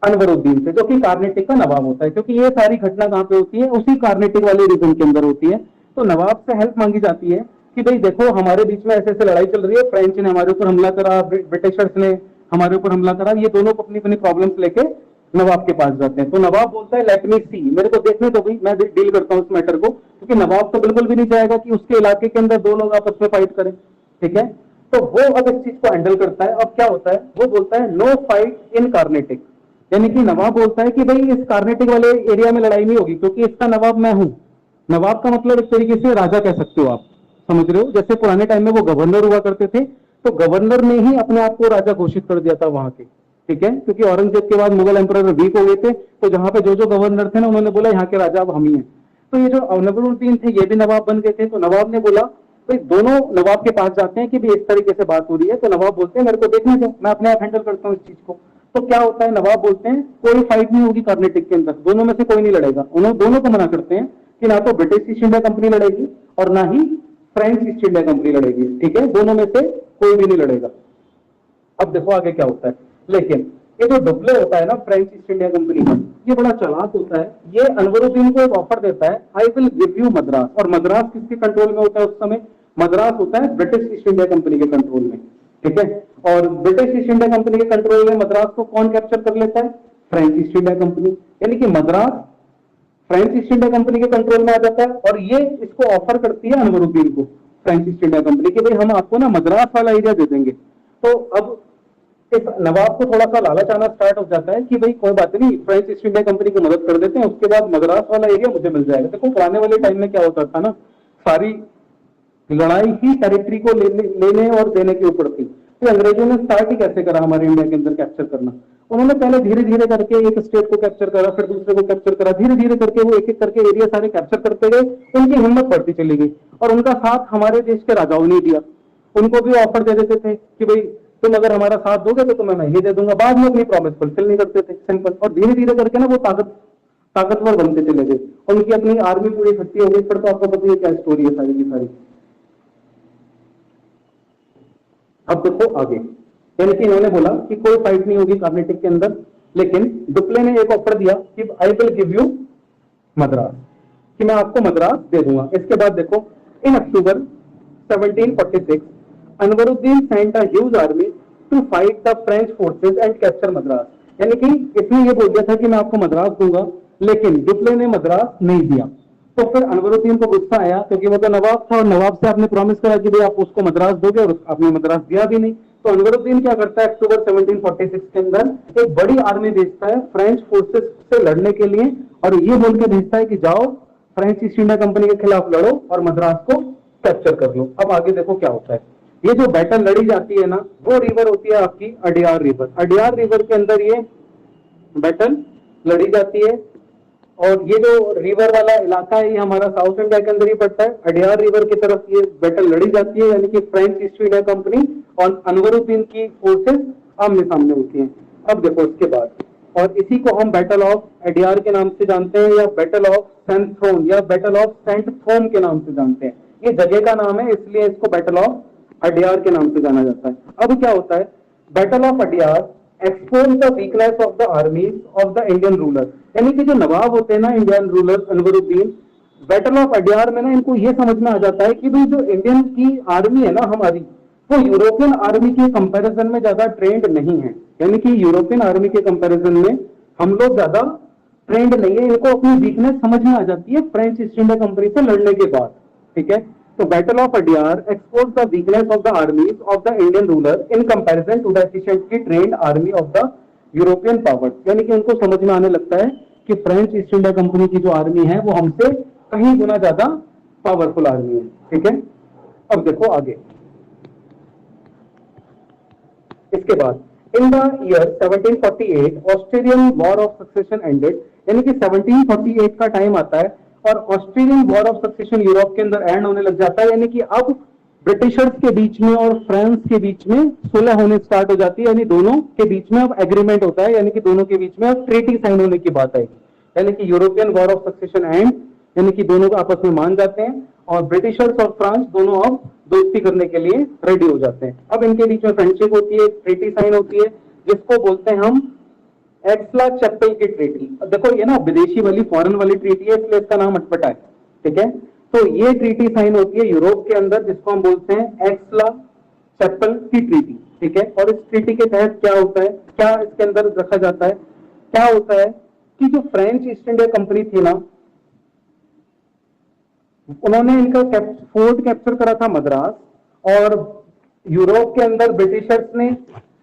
अनवरुद्दीन से, जो कि कार्नेटिक का नवाब होता है, क्योंकि ये सारी घटना कहाँ पे होती है, उसी कार्नेटिक वाले रीजन के अंदर होती है। तो नवाब से हेल्प मांगी जाती है कि भाई देखो हमारे बीच में ऐसे ऐसे लड़ाई चल रही है, फ्रेंच ने हमारे ऊपर हमला करा, ब्रिटिशर्स ने हमारे ऊपर हमला करा, ये दोनों अपनी अपनी प्रॉब्लम्स लेके नवाब के पास जाते हैं। तो नवाब बोलता है लेट मी सी, मेरे को देखने दो भाई, मैं डील करता हूँ इस मैटर को, क्योंकि नवाब तो बिल्कुल भी नहीं चाहेगा कि उसके इलाके के अंदर दो लोग आपस में फाइट करें। ठीक है, तो वो अब इस चीज को हैंडल करता है। अब क्या होता है, वो बोलता है नो फाइट इन कार्नेटिक, यानी कि नवाब बोलता है कि भाई इस कार्नेटिक वाले एरिया में लड़ाई नहीं होगी, क्योंकि इसका नवाब मैं हूं। नवाब का मतलब एक तरीके से राजा कह सकते हो आप, समझ रहे हो, जैसे पुराने टाइम में वो गवर्नर हुआ करते थे, तो गवर्नर ने ही अपने आप को राजा घोषित कर दिया था वहां के। ठीक है, क्योंकि औरंगजेब के बाद मुगल एम्परर वीक हो गए थे, तो जहां पे जो गवर्नर थे ना, उन्होंने बोला यहाँ के राजा अब हम ही हैं। तो ये जो नवाबुद्दीन थे, ये भी नवाब बन गए थे। तो नवाब ने बोला भाई दोनों नवाब के पास जाते हैं कि भी इस तरीके से बात हो रही है, तो नवाब बोलते हैं मेरे को देखने दो, मैं अपने आप हैंडल करता हूँ इस चीज को। तो क्या होता है, नवाब बोलते हैं कोई फाइट नहीं होगी कार्नेटिक के अंदर, दोनों में से कोई नहीं लड़ेगा। उन्होंने दोनों को मना करते हैं कि ना तो ब्रिटिश ईस्ट इंडिया कंपनी लड़ेगी और ना ही फ्रेंच ईस्ट इंडिया कंपनी लड़ेगी, ठीक है, दोनों में से कोई भी नहीं लड़ेगा। अब देखो आगे क्या होता है। लेकिन ये जो डुप्ले होता है ना फ्रेंच ईस्ट इंडिया कंपनी का, ये बड़ा चालाक होता है। ये अनवरुद्दीन को एक ऑफर देता है, आई विल गिव यू मद्रास। और मद्रास किसके कंट्रोल में होता है उस समय? मद्रास होता है ब्रिटिश ईस्ट इंडिया कंपनी के कंट्रोल में, ठीक है। और ब्रिटिश ईस्ट इंडिया कंपनी के कंट्रोल में मद्रास को कौन कैप्चर कर लेता है? French East India company. यानी कि Madras French East India Company के कंट्रोल में आ जाता है और ये इसको ऑफर करती है अनवरुद्दीन को, फ्रेंच ईस्ट इंडिया कंपनी, कि भाई हम आपको ना मद्रास वाला एरिया दे देंगे। तो अब इस नवाब को थोड़ा सा लालच आना स्टार्ट हो जाता है कि भाई कोई बात नहीं, फ्रेंच ईस्ट इंडिया कंपनी की मदद कर देते हैं, उसके बाद मद्रास वाला एरिया मुझे मिल जाएगा। देखो पुराने वाले टाइम में क्या होता था ना, सारी लड़ाई ही टेरिटरी को लेने और देने के ऊपर थी। तो अंग्रेजों ने स्टार्ट ही कैसे करा हमारे इंडिया के अंदर कैप्चर करना? उन्होंने पहले धीरे धीरे करके एक स्टेट को कैप्चर करा, फिर दूसरे को कैप्चर करा, धीरे धीरे करके वो एक एक करके एरिया सारे कैप्चर करते गए। उनकी हिम्मत बढ़ती चली गई और उनका साथ हमारे देश के राजाओं ने दिया। उनको भी ऑफर दे देते थे कि भाई तुम अगर हमारा साथ दोगे तो तुम्हें मैं ये दे दूंगा। बाद में अपनी प्रॉमिस फुलफिल नहीं करते थे, सिंपल। और धीरे धीरे करके ना वो ताकतवर बनते चले गए, उनकी अपनी आर्मी पूरी इकट्ठी हो गई। फिर तो आपको पता है क्या स्टोरी है सारी की सारी। अब देखो आगे, यानी कि इन्होंने बोला कि कोई फाइट नहीं होगी कार्नेटिक के अंदर, लेकिन डुप्ले ने एक ऑफर दिया कि I will give you Madras, कि मैं आपको मद्रास दे दूंगा। इसके बाद देखो, in October 1746 Anwaruddin sent a huge army to fight the French forces and capture Madras. यानी कि इसने ये बोल दिया था कि मैं आपको मद्रास दूंगा, लेकिन डुप्ले ने मद्रास नहीं दिया। तो फिर अनवरुद्दीन को गुस्सा आया, क्योंकि वो तो नवाब था और नवाब से आपने प्रॉमिस करा कि भाई आप उसको मद्रास दोगे, और आपने मद्रास दिया भी नहीं। तो अनवरुद्दीन क्या करता है, अक्टूबर 1746 के अंदर एक बड़ी आर्मी भेजता है फ्रेंच फोर्सेस से लड़ने के लिए, और ये बोल के भेजता है कि जाओ फ्रेंच ईस्ट इंडिया कंपनी के खिलाफ लड़ो और मद्रास को कैप्चर कर लो। अब आगे देखो क्या होता है। ये जो बैटल लड़ी जाती है ना, वो रिवर होती है आपकी अडियार रिवर। अडियार रिवर के अंदर ये बैटल लड़ी जाती है। और ये जो रिवर वाला इलाका है ये हमारा साउथ इंडिया के अंदर ही पड़ता है। अडियार रिवर की तरफ ये बैटल लड़ी जाती है, यानी कि फ्रेंच ईस्ट इंडिया कंपनी और अनवरुद्दीन की फोर्सेस आमने सामने होती हैं। अब देखो इसके बाद, और इसी को हम बैटल ऑफ अडियार के नाम से जानते हैं, या बैटल ऑफ सेंट थ्रोन या बैटल ऑफ सेंट थ्रोन के नाम से जानते हैं। ये जगह का नाम है, इसलिए इसको बैटल ऑफ अडियार के नाम से जाना जाता है। अब क्या होता है, battle of Adyar expose the weakness of the armies of the Indian ruler. यानी कि जो नवाब होते हैं ना, Indian ruler Anwaruddin, battle of Adyar में ना इनको ये समझ में आ जाता है कि भाई जो इंडियन की आर्मी है ना हमारी, वो यूरोपियन आर्मी के कंपैरिजन में ज्यादा ट्रेंड नहीं है। यानी कि यूरोपियन आर्मी के कंपैरिजन में हम लोग ज्यादा ट्रेंड नहीं है। इनको अपनी वीकनेस समझ में आ जाती है फ्रेंच ईस्ट इंडिया कंपनी से लड़ने के बाद, ठीक है। तो battle of Adyar expose the weakness of the armies of the Indian ruler in comparison to the efficiently trained army of the European powers. यानी कि उनको समझ में आने लगता है कि फ्रेंच ईस्ट इंडिया कंपनी की जो आर्मी है वो हमसे कहीं गुना ज्यादा पावरफुल आर्मी है, ठीक है। अब देखो आगे, इसके बाद इन the year 1748 Australian war of succession ended. यानी कि 1748 का टाइम आता है और Australian war of succession Europe के अंदर एंड होने लग जाता है। यानी कि अब ब्रिटिशर्स के बीच में और फ्रांस के बीच में सुलह होने स्टार्ट हो जाती है, यानी दोनों के बीच में अब एग्रीमेंट होता है, यानी कि दोनों के बीच में अब ट्रीटी साइन होने की बात आएगी। यानी कि European war of succession and, यानी कि दोनों को आपस में मान जाते हैं और ब्रिटिशर्स और फ्रांस दोनों अब दोस्ती करने के लिए रेडी हो जाते हैं। अब इनके बीच में फ्रेंडशिप होती है, ट्रीटी साइन होती है, जिसको बोलते हैं हम एक्सला चैपल की ट्रीटी। देखो ये ना विदेशी वाली फॉरेन वाली ट्रीटी है, इसलिए इसका नाम अटपटा है, ठीक है। तो ये ट्रीटी साइन होती है यूरोप के अंदर, जिसको हम बोलते हैं एक्सला चैपल की ट्रीटी, ठीक है। और इस ट्रीटी के तहत क्या होता है, क्या इसके अंदर रखा जाता है, क्या होता है कि जो फ्रेंच ईस्ट इंडिया कंपनी थी ना, उन्होंने इनका फोर्ट कैप्चर करा था मद्रास, और यूरोप के अंदर ब्रिटिशर्स ने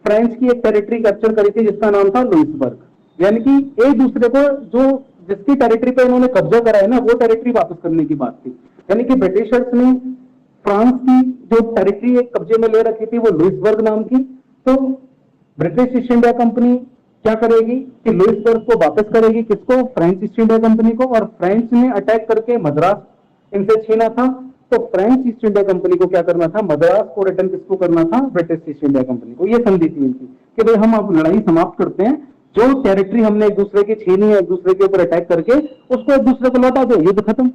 फ्रेंच की एक टेरिटरी कैप्चर करी थी जिसका नाम था लुइसबर्ग। यानी कि एक दूसरे को जो जिसकी टेरिटरी पे इन्होंने कब्जा करा है ना, वो टेरिटरी वापस करने की बात थी। यानी कि ब्रिटिशर्स ने फ्रांस की जो टेरिटरी एक कब्जे में ले रखी थी वो लुइसबर्ग नाम की, तो ब्रिटिश ईस्ट इंडिया कंपनी क्या करेगी कि लुइसबर्ग को वापस करेगी, किसको, फ्रेंच ईस्ट इंडिया कंपनी को। और फ्रेंच ने अटैक करके मद्रास इनसे छीना था, तो फ्रेंच ईस्ट इंडिया कंपनी को क्या करना था, मद्रास को रिटर्न किसको करना था, ब्रिटिश ईस्ट इंडिया कंपनी को। ये संधि थी इनकी कि भाई हम अब लड़ाई समाप्त करते हैं, जो टेरिटरी हमने एक दूसरे की छीनी है, एक दूसरे के ऊपर अटैक करके उसको एक दूसरे को लौटा दो, युद्ध खत्म।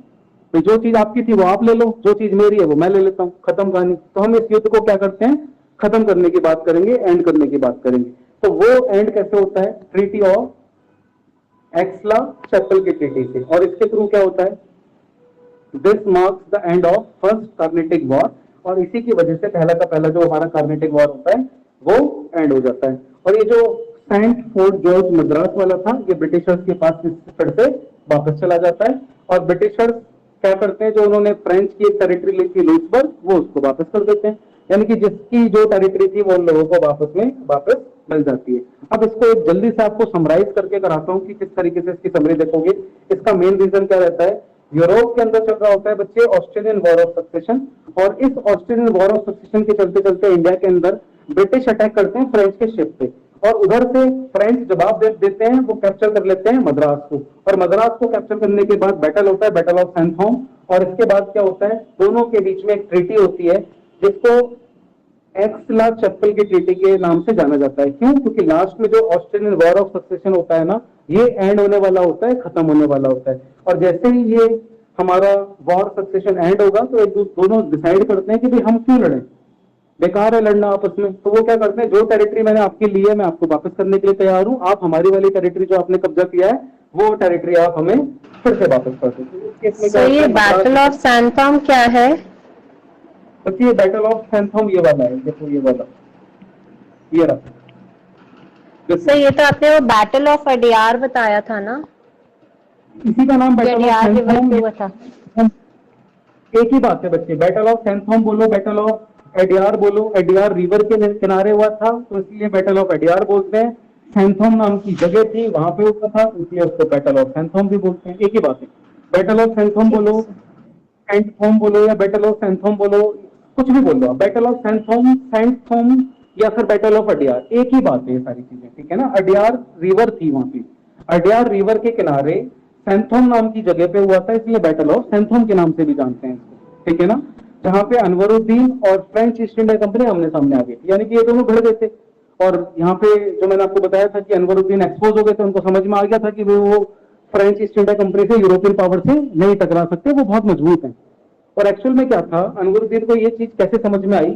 तो जो चीज आपकी थी वो आप ले लो, जो चीज मेरी है वो मैं ले लेता हूँ, खत्म कहानी। तो हम इस युद्ध को क्या करते हैं, खत्म करने की बात करेंगे, एंड करने की बात करेंगे। तो वो एंड कैसे होता है, ट्रीटी ऑफ एक्सला चैपल की ट्रीटी से। और इसके थ्रू क्या होता है, this marks the end of first Carnatic war. और इसी की वजह से पहला का पहला जो हमारा कार्नेटिक वॉर होता है वो एंड हो जाता है। और ये जो सेंट फोर्ट जॉर्ज मद्रास वाला था, ये ब्रिटिशर्स के पास फिर से वापस चला जाता है। और ब्रिटिशर्स क्या करते हैं, जो उन्होंने फ्रेंच की एक टेरिटरी ली थी लुइसबर्ग, वो उसको वापस कर देते हैं। यानी कि जिसकी जो टेरिटरी थी वो उन लोगों को वापस मिल जाती है। अब इसको एक जल्दी से आपको समराइज करके कराता हूँ कि किस तरीके से इसकी समरी देखोगे। इसका मेन रीजन क्या रहता है, यूरोप के अंदर चल रहा होता है बच्चे ऑस्ट्रेलियन वॉर ऑफ सक्सेशन। और इस ऑस्ट्रेलियन वॉर ऑफ सक्सेशन के चलते चलते इंडिया के अंदर ब्रिटिश अटैक करते हैं फ्रेंच के शिप पे, और उधर से फ्रेंच जवाब देते हैं, वो कैप्चर कर लेते हैं मद्रास को। और मद्रास को कैप्चर करने के बाद बैटल होता है, बैटल ऑफ सैंथोम। और इसके बाद क्या होता है, दोनों के बीच में एक ट्रीटी होती है जिसको एक्सला चैपल की ट्रीटी के नाम से जाना जाता है। क्यों, क्योंकि लास्ट में जो ऑस्ट्रेलियन वॉर ऑफ सक्सेशन होता है ना, ये एंड होने वाला होता है, खत्म होने वाला होता है। और जैसे ही ये हमारा वॉर सक्सेशन एंड होगा तो एक दोनों डिसाइड करते हैं कि भाई हम क्यों लड़ें, बेकार है लड़ना आपस में। तो वो क्या करते हैं, जो टेरिटरी मैंने आपकी ली है मैं आपको वापस करने के लिए तैयार हूं, आप हमारी वाली टेरिटरी जो आपने कब्जा किया है वो टेरिटरी आप हमें फिर से वापस कर दो। तो ये बैटल ऑफ सैंथोम क्या है? तो ये बैटल ऑफ सैंथोम ये वाला है, देखो ये वाला, ये रहा। सर ये तो आपने वो बैटल ऑफ अडियार बताया था ना, इसी का नाम battle of Adyar river Santhome. पे हुआ था। एक ही बात है बच्चे, बैटल ऑफ सैंथोम बोलो, बैटल ऑफ एडियार बोलो। एडियार रिवर के किनारे हुआ था तो इसलिए बैटल ऑफ एडियार बोलते हैं। सैंथोम नाम की जगह थी, वहां पे हुआ था, इसलिए उसको बैटल ऑफ सैंथोम भी बोलते हैं। एक ही बात है, बैटल ऑफ सैंथोम बोलो, सैंथोम बोलो या बैटल ऑफ सैंथोम बोलो, कुछ भी बोलो, बैटल ऑफ सैंथोम, सैंथोम या फिर बैटल ऑफ अडियार, एक ही बात है ये सारी चीजें, ठीक है ना। अडियार रिवर थी वहां पे, अडियार रिवर के किनारे सैंथोम नाम की जगह पे हुआ था, इसलिए बैटल ऑफ सैंथोम के नाम से भी जानते हैं इसको, ठीक है ना। जहां पे अनवरुद्दीन और फ्रेंच ईस्ट इंडिया कंपनी आमने सामने आ गई थी, यानी कि ये दोनों भिड़ गए थे। और यहाँ पे जो मैंने आपको बताया था कि अनवरुद्दीन एक्सपोज हो गए थे, उनको समझ में आ गया था कि वो फ्रेंच ईस्ट इंडिया कंपनी से, यूरोपियन पावर से नहीं टकरा सकते, वो बहुत मजबूत हैं। और एक्चुअल में क्या था, अनवरुद्दीन को ये चीज कैसे समझ में आई,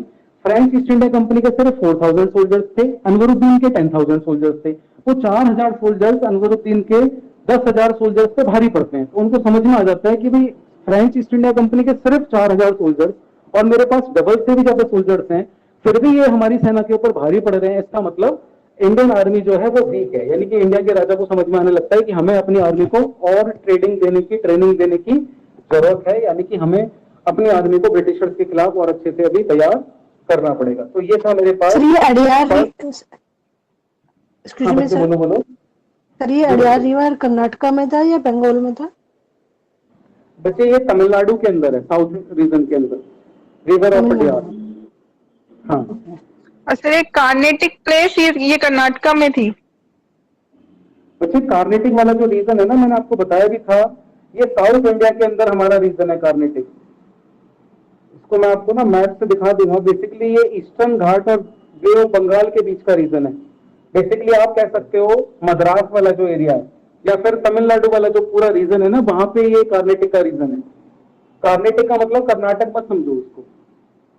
फ्रेंच ईस्ट इंडिया कंपनी के सिर्फ 4000 सोल्जर्स थे, अनवरुद्दीन के 10,000 सोल्जर्स थे। वो 4000 सोल्जर्स अनवरुद्दीन के 10,000 सोल्जर्स से भारी पड़ते हैं। तो उनको समझ में आ जाता है कि भाई फ्रेंच ईस्ट इंडिया कंपनी के सिर्फ 4000 सोल्जर्स और मेरे पास डबल से भी ज्यादा सोल्जर्स हैं, फिर भी ये हमारी सेना के ऊपर भारी पड़ रहे हैं, इसका मतलब इंडियन आर्मी जो है वो वीक है। यानी कि इंडिया के राजा को समझ में आने लगता है कि हमें अपनी आर्मी को और ट्रेनिंग देने की जरूरत है, यानी कि हमें अपनी आर्मी को ब्रिटिशर्स के खिलाफ और अच्छे से अभी तैयार करना पड़ेगा। तो ये था मेरे पास। सर ये अडियार, एक्सक्यूज मी सर, बोलो। सर ये अडियार रिवर कर्नाटका में था या बंगाल में था? बच्चे ये तमिलनाडु के अंदर है, साउथ रीजन के अंदर, रिवर ऑफ अडियार। हाँ सर एक कार्नेटिक प्लेस ये कर्नाटका में थी। बच्चे कार्नेटिक वाला जो रीजन है ना, मैंने आपको बताया भी था, ये साउथ इंडिया के अंदर हमारा रीजन है कार्नेटिक। इसको मैं आपको ना मैप से दिखा दूंगा। बेसिकली ये ईस्टर्न घाट और बे ऑफ बंगाल के बीच का रीजन है। बेसिकली आप कह सकते हो मद्रास वाला जो एरिया है या फिर तमिलनाडु वाला जो पूरा रीजन है ना, वहां पे ये कार्नेटिक का रीजन है। कार्नेटिक का मतलब कर्नाटक मत समझो उसको,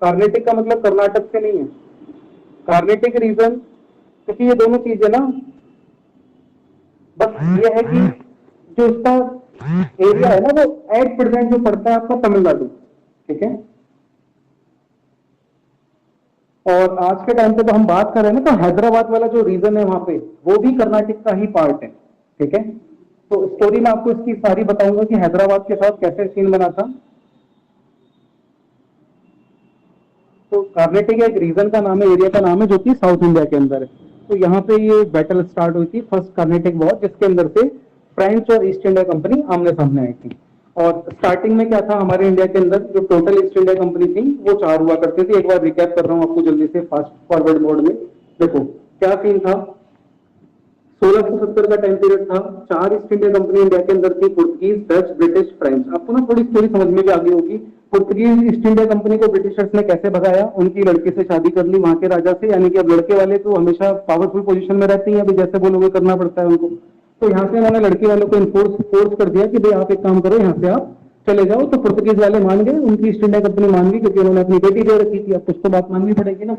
कार्नेटिक का मतलब कर्नाटक से नहीं है। कार्नेटिक रीजन, क्योंकि ये दोनों चीजें ना, बस ये है कि जो इसका एरिया है ना वो 8% जो पड़ता है आपका तमिलनाडु, ठीक है। और आज के टाइम पे तो हम बात कर रहे हैं ना, तो हैदराबाद वाला जो रीजन है वहां पे वो भी कर्नाटक का ही पार्ट है, ठीक है। तो स्टोरी में आपको इसकी सारी बताऊंगा कि हैदराबाद के साथ कैसे सीन बना था। तो कार्नेटिक एक रीजन का नाम है, एरिया का नाम है, जो कि साउथ इंडिया के अंदर है। तो यहाँ पे ये बैटल स्टार्ट हुई थी, फर्स्ट कार्नेटिक वॉर, जिसके अंदर से फ्रेंच और ईस्ट इंडिया कंपनी आमने सामने आई थी। और स्टार्टिंग में क्या था, हमारे इंडिया के अंदर जो टोटल ईस्ट इंडिया कंपनी थी वो 4 हुआ करती थी। एक बार रिकैप कर रहा हूँ आपको जल्दी से फास्ट फॉरवर्ड मोड में। देखो क्या सीन था, 1670 का टाइम पीरियड था। 4 ईस्ट इंडिया कंपनी इंडिया के अंदर थी, पुर्तगीज, डच, ब्रिटिश, फ्रेंच। आपको ना थोड़ी स्टोरी समझ में भी आ गई होगी। पुर्तगीज ईस्ट इंडिया कंपनी को ब्रिटिशर्स ने कैसे भगाया, उनकी लड़की से शादी कर ली वहां के राजा से, यानी कि अब लड़के वाले तो हमेशा पावरफुल पोजीशन में रहते हैं, अभी जैसे बोलोगे करना पड़ता है उनको। तो यहाँ से उन्होंने लड़की वालों को फोर्स कर दिया कि भाई आप एक काम करो, यहाँ से आप चले जाओ। तो पुर्तगीज वाले मान गए, उनकी ईस्ट इंडिया कंपनी मान गई, क्योंकि उन्होंने अपनी बेटी दे रखी थी, अब कुछ तो बात माननी पड़ेगी ना।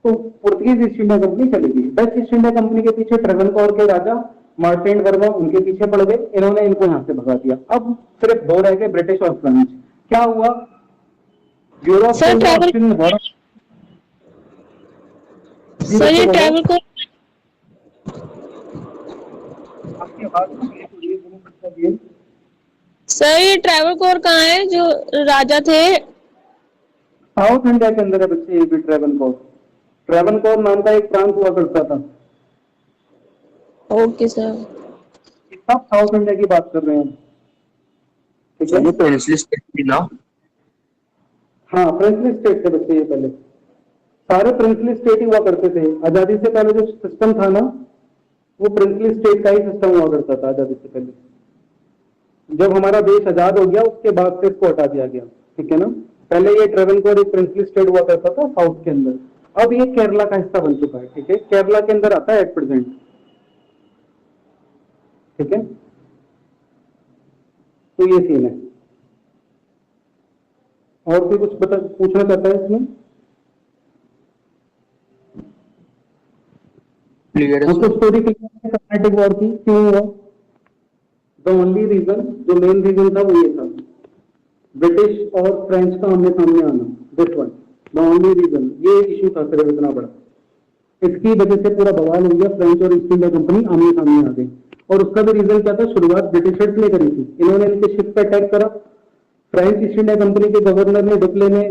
तो पुर्तगीज ईस्ट इंडिया कंपनी चली गई। डच ईस्ट इंडिया कंपनी के पीछे ट्रेवनकोर के राजा मार्टिन वर्मा उनके पीछे पड़ गए, इन्होंने इनको यहाँ से भगा दिया। अब सिर्फ 2 रह गए, ब्रिटिश और फ्रेंच। क्या हुआ, यूरोप सर, ट्रैवल सर ये ट्रैवल को आपकी आवाज सर ये ट्रैवल कोर कहाँ है जो राजा थे? साउथ इंडिया के अंदर है बच्चे, ये भी ट्रेवनकोर। ट्रेवनकोर नाम का एक प्रांत हुआ करता था। Okay sir. सब साउथ इंडिया की बात कर रहे हैं, ठीक है। ये प्रिंसली स्टेट थी ना? हाँ, प्रिंसली स्टेट थे बच्चे, ये पहले सारे प्रिंसली स्टेट ही हुआ करते थे। आजादी से पहले जो सिस्टम था ना, वो प्रिंसली स्टेट का ही सिस्टम हुआ करता था आजादी से पहले। जब हमारा देश आजाद हो गया उसके बाद से इसको हटा दिया गया, ठीक है ना। पहले ये ट्रेवनकोर एक प्रिंसली स्टेट हुआ करता था साउथ के अंदर, अब ये केरला का हिस्सा बन चुका है, ठीक है। केरला के अंदर आता है एट प्रेजेंट, ठीक है। तो ये सीन है। और कोई कुछ पूछना चाहता है इसमें? क्लियर है हमको स्टोरी क्लियर है कर्नाटिक वॉर की क्यों हुआ। द ओनली रीजन, जो मेन रीजन था वो ये था, ब्रिटिश और फ्रेंच का आमने सामने आना। This one the only reason, ये इशू था सिर्फ इतना बड़ा। इसकी वजह से पूरा बवाल हो गया, फ्रेंच और ईस्ट इंडिया कंपनी आमने सामने आ गई। और उसका भी रीजन क्या था, शुरुआत ब्रिटिशर्स ने करी थी, इन्होंने इनके शिप पे अटैक करा। फ्रेंच ईस्ट इंडिया कंपनी के गवर्नर ने डुप्ले ने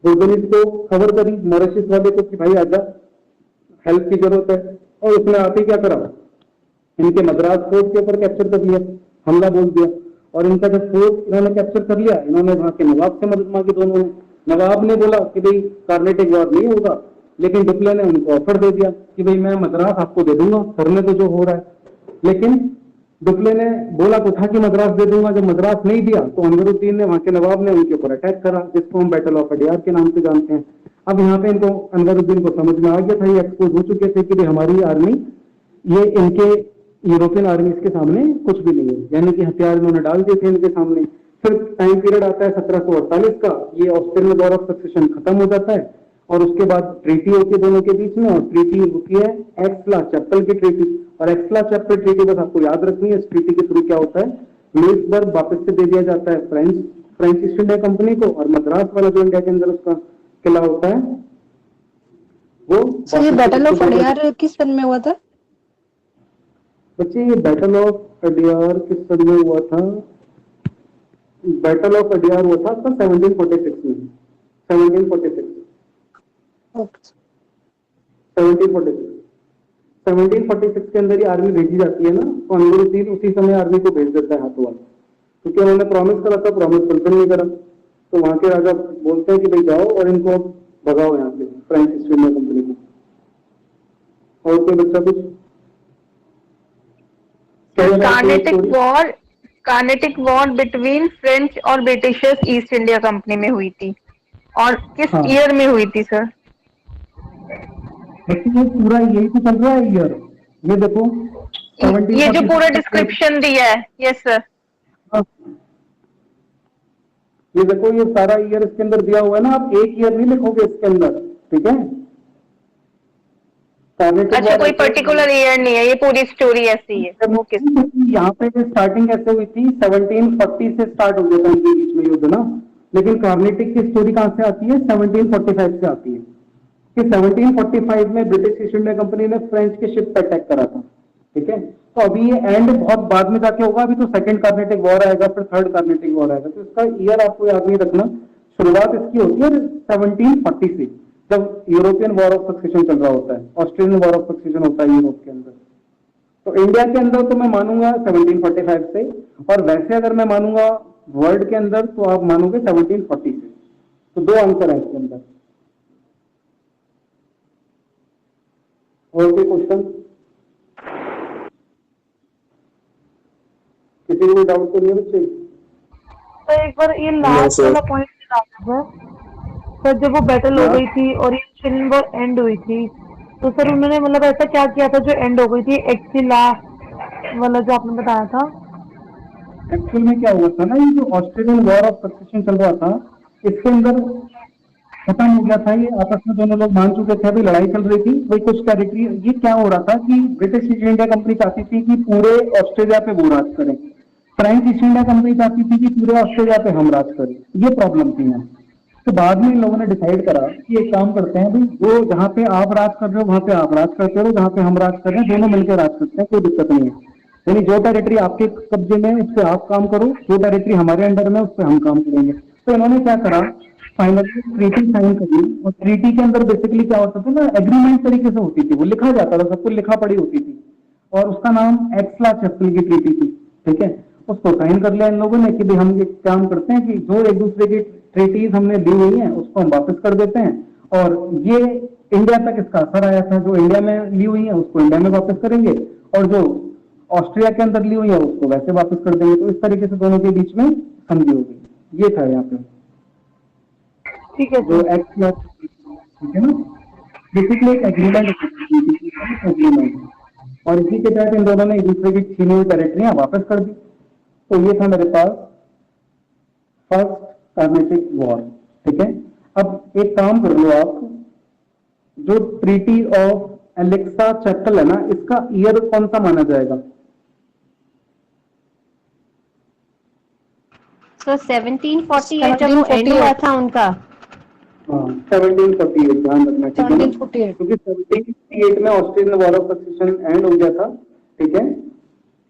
बोर्बोनीज को खबर करी, मॉरिशस वाले को, कि भाई आजा, हेल्प की जरूरत है। और उसने आते क्या करा, इनके मद्रास फोर्ट के ऊपर कैप्चर कर लिया, हमला बोल दिया। और इनका जब फोर्ट इन्होंने कैप्चर कर लिया, इन्होंने वहां के नवाब से मदद मांगी दोनों ने। नवाब ने बोला कि भाई कार्नेटिक वॉर नहीं होगा, लेकिन डुप्ले ने उनको ऑफर दे दिया कि भाई मैं मद्रास आपको दे दूंगा, करने तो जो हो रहा है। लेकिन डुप्ले ने बोला तो था कि मद्रास दे दूंगा, जब मद्रास नहीं दिया तो अनवरुद्दीन ने, वहां के नवाब ने, उनके ऊपर अटैक करा, जिसको हम बैटल ऑफ अडियार के नाम से जानते हैं। अब यहाँ पे इनको, अनवरुद्दीन को समझ में आ गया था, ये एक्सपोज हो चुके थे कि भाई हमारी आर्मी, ये इनके यूरोपियन आर्मी के सामने कुछ भी नहीं है, यानी कि हथियार इन्होंने डाल दिए थे इनके सामने। फिर टाइम पीरियड आता है 1748 का, ये ऑस्ट्रेलियन वॉर ऑफ सक्सेशन खत्म हो जाता है, और उसके बाद ट्रीटी होती है दोनों के बीच में, और ट्रीटी होती है एक्सला चैप्टल की ट्रीटी। और एक्सला चैप्टर ट्रीटी बस आपको याद रखनी है, इस ट्रीटी के थ्रू क्या होता है, लीसबर्ग वापस से दे दिया जाता है फ्रेंच ईस्ट इंडिया कंपनी को, और मद्रास वाला जो इंडिया के अंदर उसका किला होता है वो। सर ये बैटल ऑफ अडियार किस सन में हुआ था? बच्चे ये बैटल ऑफ अडियार किस सन में हुआ था? बैटल ऑफ अडियार हुआ था 1746 में, 1746 1746 के अंदर ही आर्मी भेजी जाती है ना, तो अनवरुद्दीन उसी समय आर्मी को भेज देता है हाथों हाथ, क्योंकि उन्होंने प्रॉमिस करा था, प्रॉमिस फुलफिल नहीं करा। तो वहां के राजा बोलते हैं कि भाई जाओ और इनको भगाओ यहाँ से, फ्रेंच ईस्ट इंडिया कंपनी को। और कोई बच्चा कुछ? कार्नेटिक वॉर बिटवीन फ्रेंच और ब्रिटिशर्स ईस्ट इंडिया कंपनी में हुई थी, और किस ईयर में हुई थी सर? ये पूरा यही तो चल रहा है ईयर, ये देखो ये जो पूरा डिस्क्रिप्शन दिया है, यस सर। ये देखो ये सारा ईयर इसके अंदर दिया हुआ है ना, आप एक ईयर नहीं लिखोगे इसके अंदर, ठीक है। अच्छा, कोई पर्टिकुलर ईयर नहीं है, ये पूरी स्टोरी ऐसी है। ओके। यहाँ पे स्टार्टिंग ऐसे हुई थी, 1740 से स्टार्ट हो गया था इनके बीच में युद्ध ना, लेकिन कार्नेटिक की स्टोरी कहाँ से आती है, 1745 से आती है। कि 1745 में ब्रिटिश ईस्ट इंडिया कंपनी ने फ्रेंच के शिप पर अटैक करा था, ठीक है। तो अभी ये एंड बहुत बाद में जाके होगा, अभी तो सेकंड कार्नेटिक वॉर आएगा, फिर थर्ड कार्नेटिक वॉर आएगा, तो इसका ईयर आपको याद नहीं रखना। शुरुआत इसकी होती है 1740 से, जब यूरोपियन वॉर ऑफ सक्सेशन चल रहा होता है, ऑस्ट्रेलियन वॉर ऑफ सक्सेशन होता है यूरोप के अंदर। तो इंडिया के अंदर तो मैं मानूंगा 1745 से, और वैसे अगर मैं मानूंगा वर्ल्ड के अंदर तो आप मानोगे 1740 से। तो दो आंसर है इसके अंदर। और कोई क्वेश्चन? किसी को डाउट तो नहीं है बच्चे? तो एक बार ये लास्ट sir. वाला पॉइंट सर, सर जब वो बैटल हो हाँ। गई थी और ये फिल्म वो एंड हुई थी, तो सर उन्होंने मतलब ऐसा क्या किया था जो एंड हो गई थी, एक्सिला वाला जो आपने बताया था? एक्चुअल में क्या हुआ था ना, ये जो ऑस्ट्रेलियन वॉर ऑफ सक्सेशन चल रहा था, इसके अंदर खत्म हो गया था, ये आपस में दोनों लोग मान चुके थे, अभी लड़ाई चल रही थी भाई कुछ टेरिटरी। ये क्या हो रहा था कि ब्रिटिश ईस्ट इंडिया कंपनी चाहती थी कि पूरे ऑस्ट्रेलिया पे वो राज करें, फ्रेंच ईस्ट इंडिया कंपनी चाहती थी कि पूरे ऑस्ट्रेलिया पे हम राज करें। ये प्रॉब्लम थी यहाँ। तो बाद में इन लोगों ने डिसाइड करा कि एक काम करते हैं भाई, जो जहाँ पे आप राज कर रहे हो वहां पे आप राज करते रहो, जहाँ पे हम राज कर रहे हैं दोनों मिलकर राज करते हैं, कोई दिक्कत नहीं है। यानी जो टेरिटरी आपके कब्जे में है उस पर आप काम करो, जो टेरिटरी हमारे अंडर में उस पर हम काम करेंगे। तो इन्होंने क्या करा, फाइनली ट्रीटी साइन करी, और ट्रीटी के अंदर बेसिकली क्या होता था ना, एग्रीमेंट तरीके से होती थी, वो लिखा जाता था, सब कुछ लिखा पड़ी होती थी, और उसका नाम एक्सला-चैपल की ट्रीटी थी। ठीक है, उसको साइन कर लिया इन लोगों ने कि भाई हम ये काम करते हैं कि जो एक दूसरे की ट्रीटीज हमने ली हुई हैं उसको हम वापस कर देते हैं, और ये इंडिया तक इसका असर आया था, जो इंडिया में ली हुई है उसको इंडिया में वापस करेंगे, और जो ऑस्ट्रिया के अंदर ली हुई है उसको वैसे वापस कर देंगे। तो इस तरीके से दोनों के बीच में संधि हो गई। ये था यहाँ पे ठीक है जो सर। एक्ट, ठीक है ना, बेसिकली एक एग्रीमेंट, और इसी के तहत इन दोनों ने एक दूसरे की छीनी हुई टेरिटरियां वापस कर दी। तो ये था मेरे पास फर्स्ट कार्नेटिक वॉर। ठीक है, अब एक काम कर लो आप, जो ट्रीटी ऑफ एलेक्सा-चैपल है ना, इसका ईयर कौन सा माना जाएगा? सो 1748 जब वो एंड हुआ था उनका। हाँ, 1748 ध्यान रखना, ठीक है ना, 1748 क्योंकि 1748 में Australian war of succession and हो गया था। ठीक है,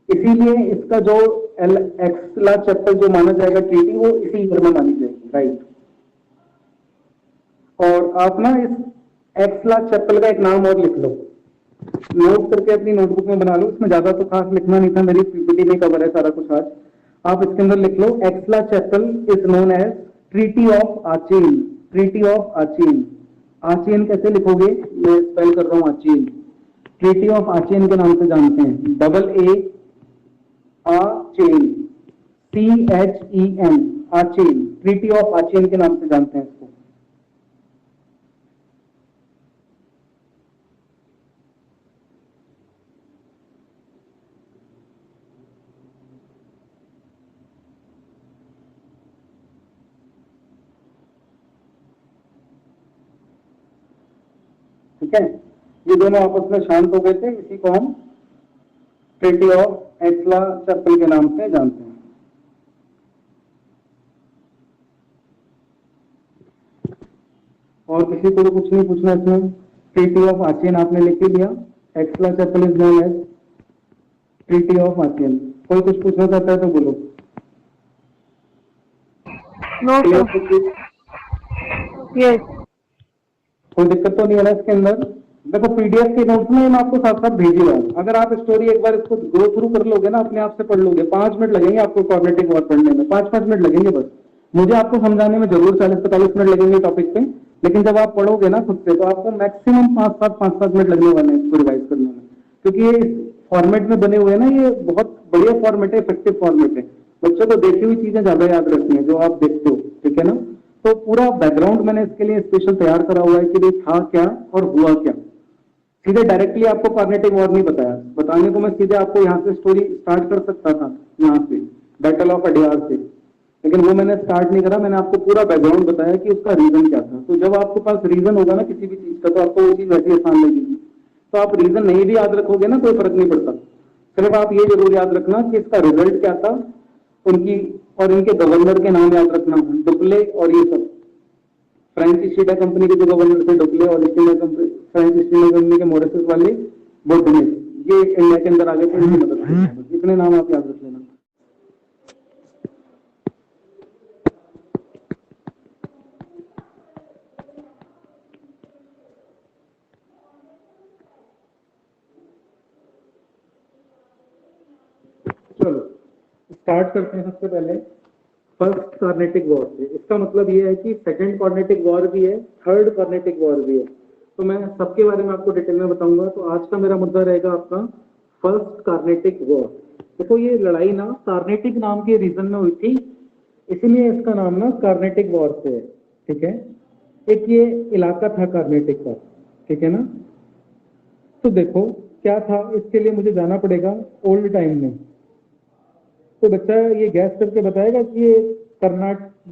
इसीलिए इसका जो एक्सला-चैपल जो माना जाएगा ट्रीटी, वो इसी ईयर में मानी जाएगी, राइट। और आप ना इस एक्सला-चैपल का एक नाम और लिख लो, नोट करके अपनी नोटबुक में बना लो, इसमें ज्यादा तो खास लिखना नहीं था, मेरी पीपीटी में कवर है सारा कुछ। आज आप इसके अंदर लिख लो, Aix la Chapelle is known as treaty of Aachen. Treaty of Aachen, Aachen कैसे लिखोगे, मैं स्पेल कर रहा हूं आचेन। ट्रीटी ऑफ आचेन के नाम से जानते हैं, double A Aachen, CHEN, Aachen, treaty of Aachen के नाम से जानते हैं इसको। ठीक है, ये दोनों आपस में शांत हो गए थे, इसी को हम ट्रीटी ऑफ एक्सला-चैपल के नाम से जानते हैं। और किसी को तो कुछ नहीं पूछना इसमें, ट्रीटी ऑफ आचेन आपने लिख ही लिया, Aix la Chapelle is known as treaty of Aachen. कोई कुछ पूछना चाहता है तो बोलो। No sir, yes. कोई दिक्कत तो नहीं है ना इसके अंदर? देखो पीडीएफ के नोट्स में मैं आपको साथ साथ भेज रहा हूँ, अगर आप स्टोरी एक बार इसको गो थ्रू कर लोगे ना, अपने आप से पढ़ लोगे, 5 मिनट लगेंगे आपको कॉग्निटिव वॉर पढ़ने में, 5-5 मिनट लगेंगे बस। मुझे आपको समझाने में जरूर 40-45 मिनट लगेंगे टॉपिक पे, लेकिन जब आप पढ़ोगे ना खुद से तो आपको मैक्सिमम 5-7 मिनट लगने वाले हैं इसको रिवाइज करने में, क्योंकि ये फॉर्मेट में बने हुए हैं ना, ये बहुत बढ़िया फॉर्मेट है, इफेक्टिव फॉर्मेट है। बच्चों को देखी हुई चीजें ज्यादा याद रखनी है जो आप देखते हो, ठीक है ना। तो पूरा बैकग्राउंड मैंने इसके लिए स्पेशल तैयार करा हुआ है कि भाई था क्या और हुआ क्या। सीधे डायरेक्टली आपको कॉग्निटिव वॉर नहीं बताया, बताने को मैं सीधे आपको यहाँ से स्टोरी स्टार्ट कर सकता था, यहाँ से बैटल ऑफ अडियार से, लेकिन वो मैंने स्टार्ट नहीं करा। मैंने आपको पूरा बैकग्राउंड बताया कि उसका रीजन क्या था। तो जब आपके पास रीजन होगा ना किसी भी चीज का, तो आपको वो चीज वैसे आसान लगेगी। तो आप रीजन नहीं भी याद रखोगे ना, कोई फर्क नहीं पड़ता, सिर्फ आप ये जरूर याद रखना कि इसका रिजल्ट क्या था, उनकी और इनके गवर्नर के नाम याद रखना, डुप्ले और ये सब। फ्रेंच ईस्ट इंडिया कंपनी के जो गवर्नर थे डुप्ले, और फ्रेंच ईस्ट इंडिया कंपनी के मोरिसस वाले बोर्डनेस, ये इंडिया के अंदर आ गए थे, इनकी मदद से। इतने नाम आप याद रख लेना। चलो स्टार्ट करते हैं। सबसे पहले फर्स्ट कार्नेटिक वॉर से, इसका मतलब ये है कि सेकंड कार्नेटिक वॉर भी है, थर्ड कार्नेटिक वॉर भी है। तो मैं सबके बारे में आपको डिटेल में बताऊंगा। तो आज का मेरा मुद्दा रहेगा आपका फर्स्ट कार्नेटिक वॉर। देखो ये लड़ाई ना कार्नेटिक नाम के रीजन में हुई थी, इसीलिए इसका नाम ना कार्नेटिक वॉर से है, ठीक है। एक ये इलाका था कार्नेटिक का, ठीक है ना। तो देखो क्या था, इसके लिए मुझे जाना पड़ेगा ओल्ड टाइम में। तो बच्चा ये गैस करके बताएगा कि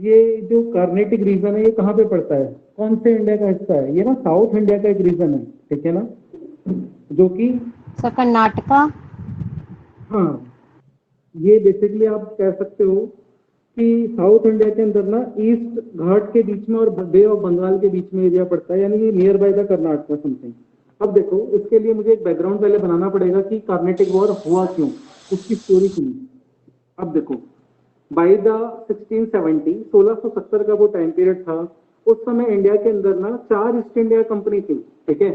ये जो कार्नेटिक रीजन है ये कहाँ पे पड़ता है, कौन से इंडिया का हिस्सा है। ये ना साउथ इंडिया का एक रीजन है, ठीक है ना, जो कि सर कर्नाटका। हाँ, ये बेसिकली आप कह सकते हो कि साउथ इंडिया के अंदर ना ईस्ट घाट के बीच में और बे ऑफ बंगाल के बीच में एरिया पड़ता है, यानी कि near by the Karnataka something. अब देखो इसके लिए मुझे एक बैकग्राउंड पहले बनाना पड़ेगा कि कार्नेटिक वॉर हुआ क्यों, उसकी स्टोरी सुनिए। अब देखो बाय द 1670 का वो टाइम पीरियड था। उस समय इंडिया के अंदर ना 4 ईस्ट इंडिया कंपनी थी, ठीक है।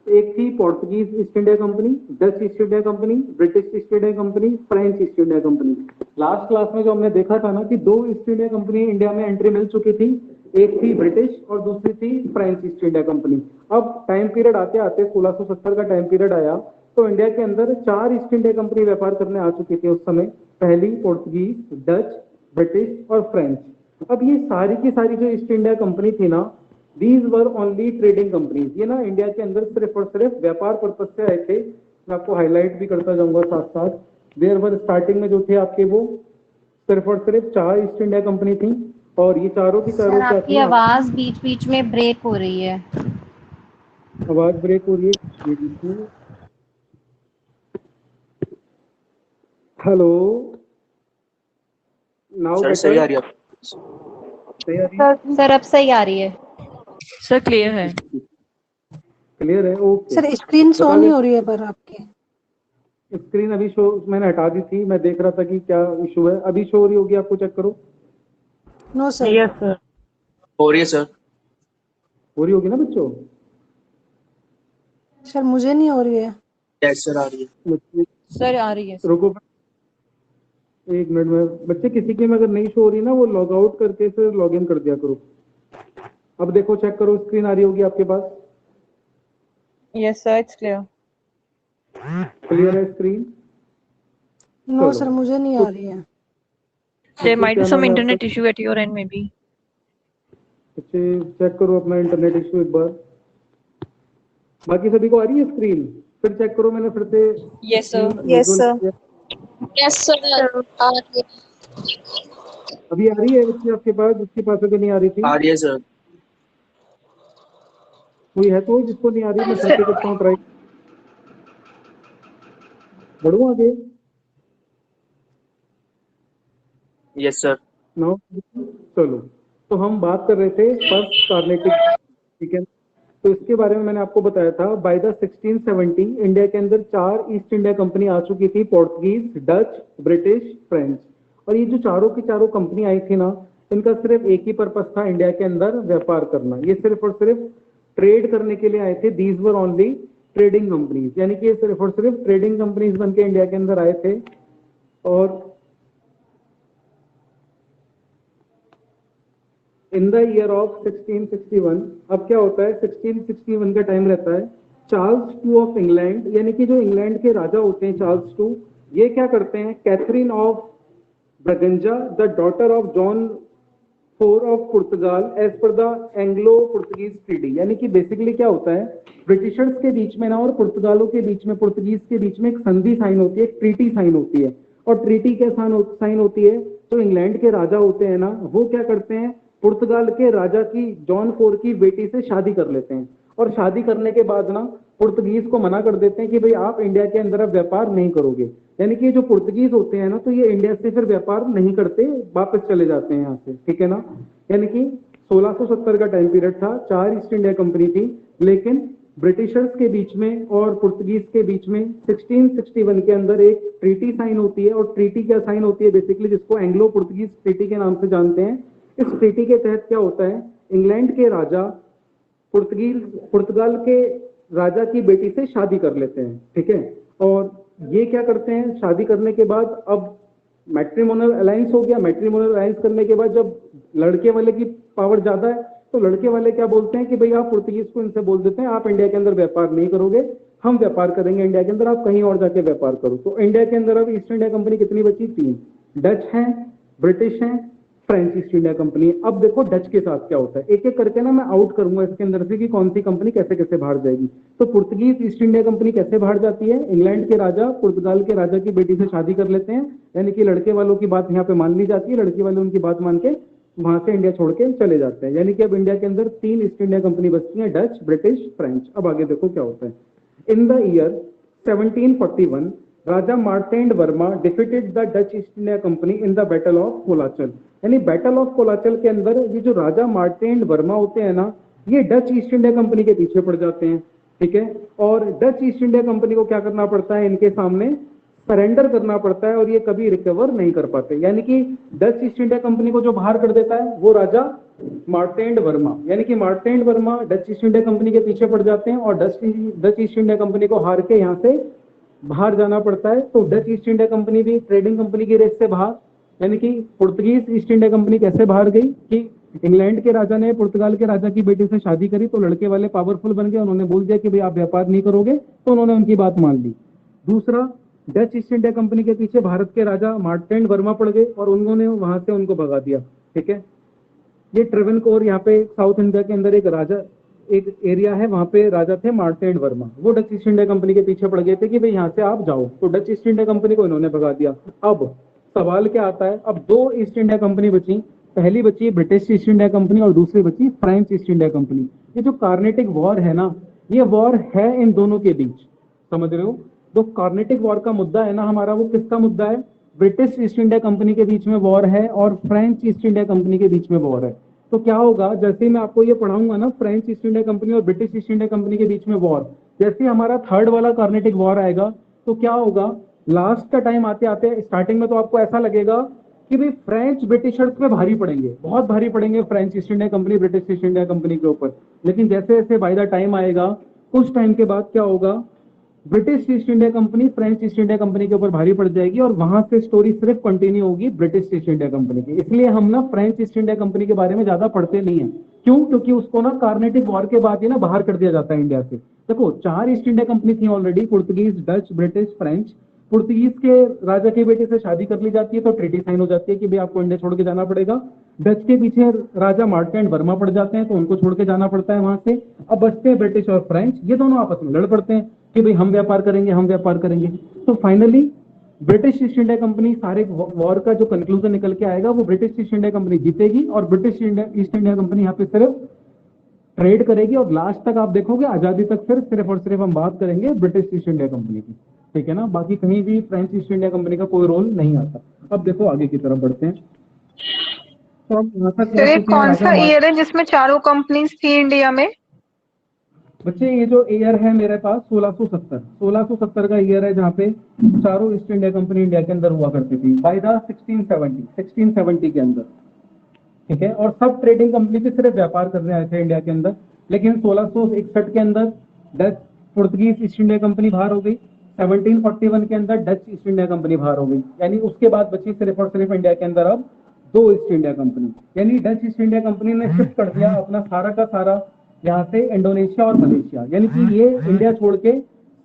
एक थी Portuguese east India company, Dutch East India company, British east India company, French East India company. Last class में जो हमने देखा था ना कि 2 ईस्ट इंडिया कंपनी इंडिया में एंट्री मिल चुकी थी, एक थी ब्रिटिश और दूसरी थी फ्रेंच ईस्ट इंडिया कंपनी। अब टाइम पीरियड आते आते 1670 का टाइम पीरियड आया तो इंडिया के अंदर 4 ईस्ट इंडिया कंपनी व्यापार करने आ चुकी थी उस समय। पहली पोर्तुगीज, डच, ब्रिटिश और फ्रेंच। अब ये सारी की सारी जो ईस्ट इंडिया कंपनी थी ना, these were only trading companies. ये ना इंडिया के अंदर सिर्फ और सिर्फ व्यापार पर्पज से आए थे। मैं आपको हाईलाइट भी करता जाऊंगा साथ साथ। देयर वर स्टार्टिंग में जो थे आपके वो सिर्फ और सिर्फ 4 ईस्ट इंडिया कंपनी थी और ये चारों की चारों सर क्या आपकी थी। आवाज बीच बीच में ब्रेक हो रही है। आवाज ब्रेक हो रही है, ये देखिए। हेलो, नाउ सर सही आ रही है आप? सही आ रही है? सर अब सही आ रही है। सर क्लियर है। क्लियर है, ओके। सर स्क्रीन शो बता नहीं दें, हो रही है पर आपकी। स्क्रीन अभी शो मैंने हटा दी थी, मैं देख रहा था कि क्या इशू है। अभी शो हो रही होगी, आपको चेक करो। No sir. Yes sir. हो रही है सर। हो रही होगी ना बच्चों? सर मुझे नहीं हो रही है। यस सर आ रही है। सर आ रही है। रुको एक मिनट में बच्चे, किसी की में अगर नहीं शो हो रही ना वो लॉग आउट करके फिर लॉग इन कर दिया करो। अब देखो चेक करो, स्क्रीन आ रही होगी आपके पास। Yes sir it's clear. Clear है स्क्रीन? नो चलो। सर मुझे नहीं आ रही है। There might be क्या some नाम है आपका? internet issue at your end maybe. बच्चे चेक करो अपना इंटरनेट इशू एक बार। बाकी सभी को आ रही है स्क्रीन? फिर चेक करो, मैंने फिर से Yes sir. Yes, sir. Yes sir. अभी आ रही है बच्चे आपके पास, जिसके पास अभी नहीं आ रही थी? आ रही है सर। कोई है तो जिसको नहीं आ रही? मैं फिर से करता हूँ ट्राई। बढ़ू आगे? Yes sir. नो, चलो। तो हम बात कर रहे थे फर्स्ट कार्नेटिक, ठीक है। तो इसके बारे में मैंने आपको बताया था बाय द 1670 इंडिया के अंदर 4 ईस्ट इंडिया कंपनी आ चुकी थी, पोर्तुगीज, डच, ब्रिटिश, फ्रेंच। और ये जो चारों की चारों कंपनी आई थी ना, इनका सिर्फ एक ही पर्पस था इंडिया के अंदर व्यापार करना। ये सिर्फ और सिर्फ ट्रेड करने के लिए आए थे। These were only trading companies, यानी कि ये सिर्फ और सिर्फ ट्रेडिंग कंपनीज बन के इंडिया के अंदर आए थे। और इन द ईयर ऑफ 1661, अब क्या होता है 1661 का टाइम रहता है। चार्ल्स टू ऑफ इंग्लैंड, यानी कि जो इंग्लैंड के राजा होते हैं चार्ल्स टू, ये क्या करते हैं, Catherine of Braganza the daughter of John IV of Portugal as per the Anglo Portuguese treaty. यानी कि बेसिकली क्या होता है, ब्रिटिशर्स के बीच में ना और पुर्तगालों के बीच में, पुर्तगीज के बीच में एक संधि साइन होती है, एक ट्रीटी साइन होती है। और ट्रीटी क्या साइन होती है, तो इंग्लैंड के राजा होते हैं ना, वो क्या करते हैं, पुर्तगाल के राजा की जॉन IV की बेटी से शादी कर लेते हैं। और शादी करने के बाद ना पुर्तगीज को मना कर देते हैं कि भाई आप इंडिया के अंदर अब व्यापार नहीं करोगे। यानी कि जो पुर्तगीज होते हैं ना, तो ये इंडिया से फिर व्यापार नहीं करते, वापस चले जाते हैं यहाँ से, ठीक है ना। यानी कि 1670 का टाइम पीरियड था, 4 ईस्ट इंडिया कंपनी थी, लेकिन ब्रिटिशर्स के बीच में और पुर्तगीज के बीच में 1661 के अंदर एक ट्रीटी साइन होती है। और ट्रीटी क्या साइन होती है बेसिकली, जिसको एंग्लो पुर्तगीज ट्रीटी के नाम से जानते हैं। इस ट्रीटी के तहत क्या होता है, इंग्लैंड के राजा पुर्तगाल के राजा की बेटी से शादी कर लेते हैं, ठीक है। और ये क्या करते हैं, शादी करने के बाद अब मैट्रिमोनियल अलायंस हो गया। मैट्रिमोनियल अलायंस करने के बाद जब लड़के वाले की पावर ज्यादा है, तो लड़के वाले क्या बोलते हैं कि भाई आप पुर्तगीज को इनसे बोल देते हैं आप इंडिया के अंदर व्यापार नहीं करोगे, हम व्यापार करेंगे इंडिया के अंदर, आप कहीं और जाके व्यापार करो। तो इंडिया के अंदर अब ईस्ट इंडिया कंपनी कितनी बची? 3। डच है, ब्रिटिश है, फ्रेंच ईस्ट इंडिया कंपनी। अब देखो डच के साथ क्या होता है, एक एक करके ना मैं आउट करूंगा इसके अंदर से कि कौन सी कंपनी कैसे कैसे बाहर जाएगी। तो पुर्तगीज ईस्ट इंडिया कंपनी कैसे बाहर जाती है? इंग्लैंड के राजा पुर्तगाल के राजा की बेटी से शादी कर लेते हैं, यानी कि लड़के वालों की बात यहाँ पे मान ली जाती है, लड़की वाले उनकी बात मान के वहां से इंडिया छोड़ के चले जाते हैं। यानी कि अब इंडिया के अंदर 3 ईस्ट इंडिया कंपनी बचती है, डच, ब्रिटिश, फ्रेंच। अब आगे देखो क्या होता है। In the year 1741 Raja Martanda Varma defeated the Dutch East India Company in the battle of Colachel. यानी बैटल ऑफ कोलाचल के अंदर ये जो राजा मार्टेंड वर्मा होते हैं ना, ये डच ईस्ट इंडिया कंपनी के पीछे पड़ जाते हैं, ठीक है। और डच ईस्ट इंडिया कंपनी को क्या करना पड़ता है? इनके सामने सरेंडर करना पड़ता है और ये कभी रिकवर नहीं कर पाते। यानी कि डच ईस्ट इंडिया कंपनी को जो बाहर कर देता है वो राजा मार्टेंड वर्मा, यानी कि Martanda Varma Dutch East India Company के पीछे पड़ जाते हैं और डच ईस्ट इंडिया कंपनी को हार के यहाँ से बाहर जाना पड़ता है। तो डच ईस्ट इंडिया कंपनी भी ट्रेडिंग कंपनी की रेस से बाहर, यानी कि पुर्तगीज ईस्ट इंडिया कंपनी कैसे बाहर गई कि इंग्लैंड के राजा ने पुर्तगाल के राजा की बेटी से शादी करी, तो लड़के वाले पावरफुल बन गए, उन्होंने बोल दिया कि भाई आप व्यापार नहीं करोगे, तो उन्होंने उनकी बात मान ली। दूसरा, डच ईस्ट इंडिया कंपनी के पीछे भारत के राजा मार्टेंड वर्मा पड़ गए और उन्होंने वहां से उनको भगा दिया, ठीक है। ये ट्रेवनकोर यहाँ पे साउथ इंडिया के अंदर एक राजा, एक एरिया है, वहां पे राजा थे मार्टेंड वर्मा, वो डच ईस्ट इंडिया कंपनी के पीछे पड़ गए थे कि भाई यहाँ से आप जाओ, तो डच ईस्ट इंडिया कंपनी को इन्होंने भगा दिया। अब सवाल क्या आता है, अब 2 ईस्ट इंडिया कंपनी बची, पहली बची ब्रिटिश ईस्ट इंडिया कंपनी और दूसरी बची फ्रेंच ईस्ट इंडिया कंपनी। ये जो कार्नेटिक वॉर है ना, ये वॉर है इन दोनों के बीच, समझ रहे हो। जो कार्नेटिक वॉर का मुद्दा है ना हमारा, वो किसका मुद्दा है? ब्रिटिश ईस्ट इंडिया कंपनी के बीच में वॉर है और फ्रेंच ईस्ट इंडिया कंपनी के बीच में वॉर है। तो क्या होगा, जैसे ही मैं आपको ये पढ़ाऊंगा ना, फ्रेंच ईस्ट इंडिया कंपनी और ब्रिटिश ईस्ट इंडिया कंपनी के बीच में वॉर, जैसे हमारा 3rd वाला कार्नेटिक वॉर आएगा, तो क्या होगा, लास्ट का टाइम आते आते स्टार्टिंग में तो आपको ऐसा लगेगा कि भाई फ्रेंच ब्रिटिशर्स पे भारी पड़ेंगे, बहुत भारी पड़ेंगे French East India company British east India Company के ऊपर। लेकिन जैसे जैसे बाय द टाइम आएगा, कुछ टाइम के बाद क्या होगा, British east India company French East India Company के ऊपर भारी पड़ जाएगी और वहां से स्टोरी सिर्फ कंटिन्यू होगी ब्रिटिश ईस्ट इंडिया कंपनी की। इसलिए हम ना फ्रेंच ईस्ट इंडिया कंपनी के बारे में ज्यादा पढ़ते नहीं है। क्यों? क्योंकि उसको ना कार्नेटिक वॉर के बाद ही ना बाहर कर दिया जाता है इंडिया से। देखो 4 ईस्ट इंडिया कंपनी थी already, Portuguese, Dutch, British, French. Portuguese के राजा की बेटी से शादी कर ली जाती है तो ट्रीटी साइन हो जाती है कि भाई आपको इंडिया छोड़ के जाना पड़ेगा। डच के पीछे राजा मार्टेंड वर्मा पड़ जाते हैं तो उनको छोड़ के जाना पड़ता है वहां से। अब बचते हैं ब्रिटिश और फ्रेंच, ये दोनों आपस में लड़ पड़ते हैं कि भाई हम व्यापार करेंगे, हम व्यापार करेंगे। तो finally British east India company, सारे वॉर का जो कंक्लूजन निकल के आएगा वो ब्रिटिश ईस्ट इंडिया कंपनी जीतेगी और ब्रिटिश ईस्ट इंडिया कंपनी यहाँ पे सिर्फ ट्रेड करेगी और लास्ट तक आप देखोगे आजादी तक सिर्फ और सिर्फ हम बात करेंगे ब्रिटिश ईस्ट इंडिया कंपनी की, ठीक है ना। बाकी कहीं भी फ्रेंच ईस्ट इंडिया कंपनी का कोई रोल नहीं आता। अब देखो आगे की तरफ बढ़ते हैं। तो अब यहाँ तक तो ये कौन सा ईयर है जिसमें चारों कंपनीज थी इंडिया में? बच्चे ये जो ईयर है मेरे पास 1670 का ईयर है जहाँ पे चारों ईस्ट इंडिया कंपनी इंडिया के अंदर हुआ करती थी बाय द 1670 के अंदर, ठीक है। और सब ट्रेडिंग कंपनी से सिर्फ व्यापार करने आए थे इंडिया के अंदर। लेकिन 1661 के अंदर Dutch Portuguese east India company बाहर हो गई, 1741 के अंदर डच ईस्ट इंडिया कंपनी बाहर हो गई, यानी उसके बाद बची सिर्फ और सिर्फ इंडिया के अंदर अब 2 ईस्ट इंडिया कंपनी। यानी डच ईस्ट इंडिया कंपनी ने शिफ्ट कर दिया अपना सारा का सारा यहाँ से इंडोनेशिया और मलेशिया, यानी कि ये इंडिया छोड़ के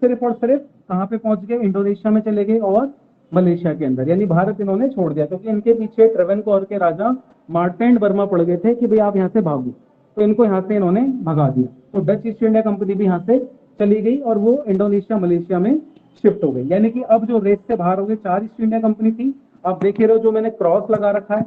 सिर्फ और सिर्फ कहाँ पे पहुंच गए, इंडोनेशिया में चले गए और मलेशिया के अंदर, यानी भारत इन्होंने छोड़ दिया क्योंकि इनके पीछे ट्रेवनकोर के राजा मार्टेंड वर्मा पड़ गए थे कि भाई आप यहाँ से भागो, तो इनको यहाँ से इन्होंने भगा दिया। तो डच ईस्ट इंडिया कंपनी भी यहाँ से चली गई और वो इंडोनेशिया मलेशिया में शिफ्ट हो गई। यानी कि अब जो रेस से बाहर हो गए 4 ईस्ट इंडिया कंपनी थी, आप देख रहे हो जो मैंने क्रॉस लगा रखा है,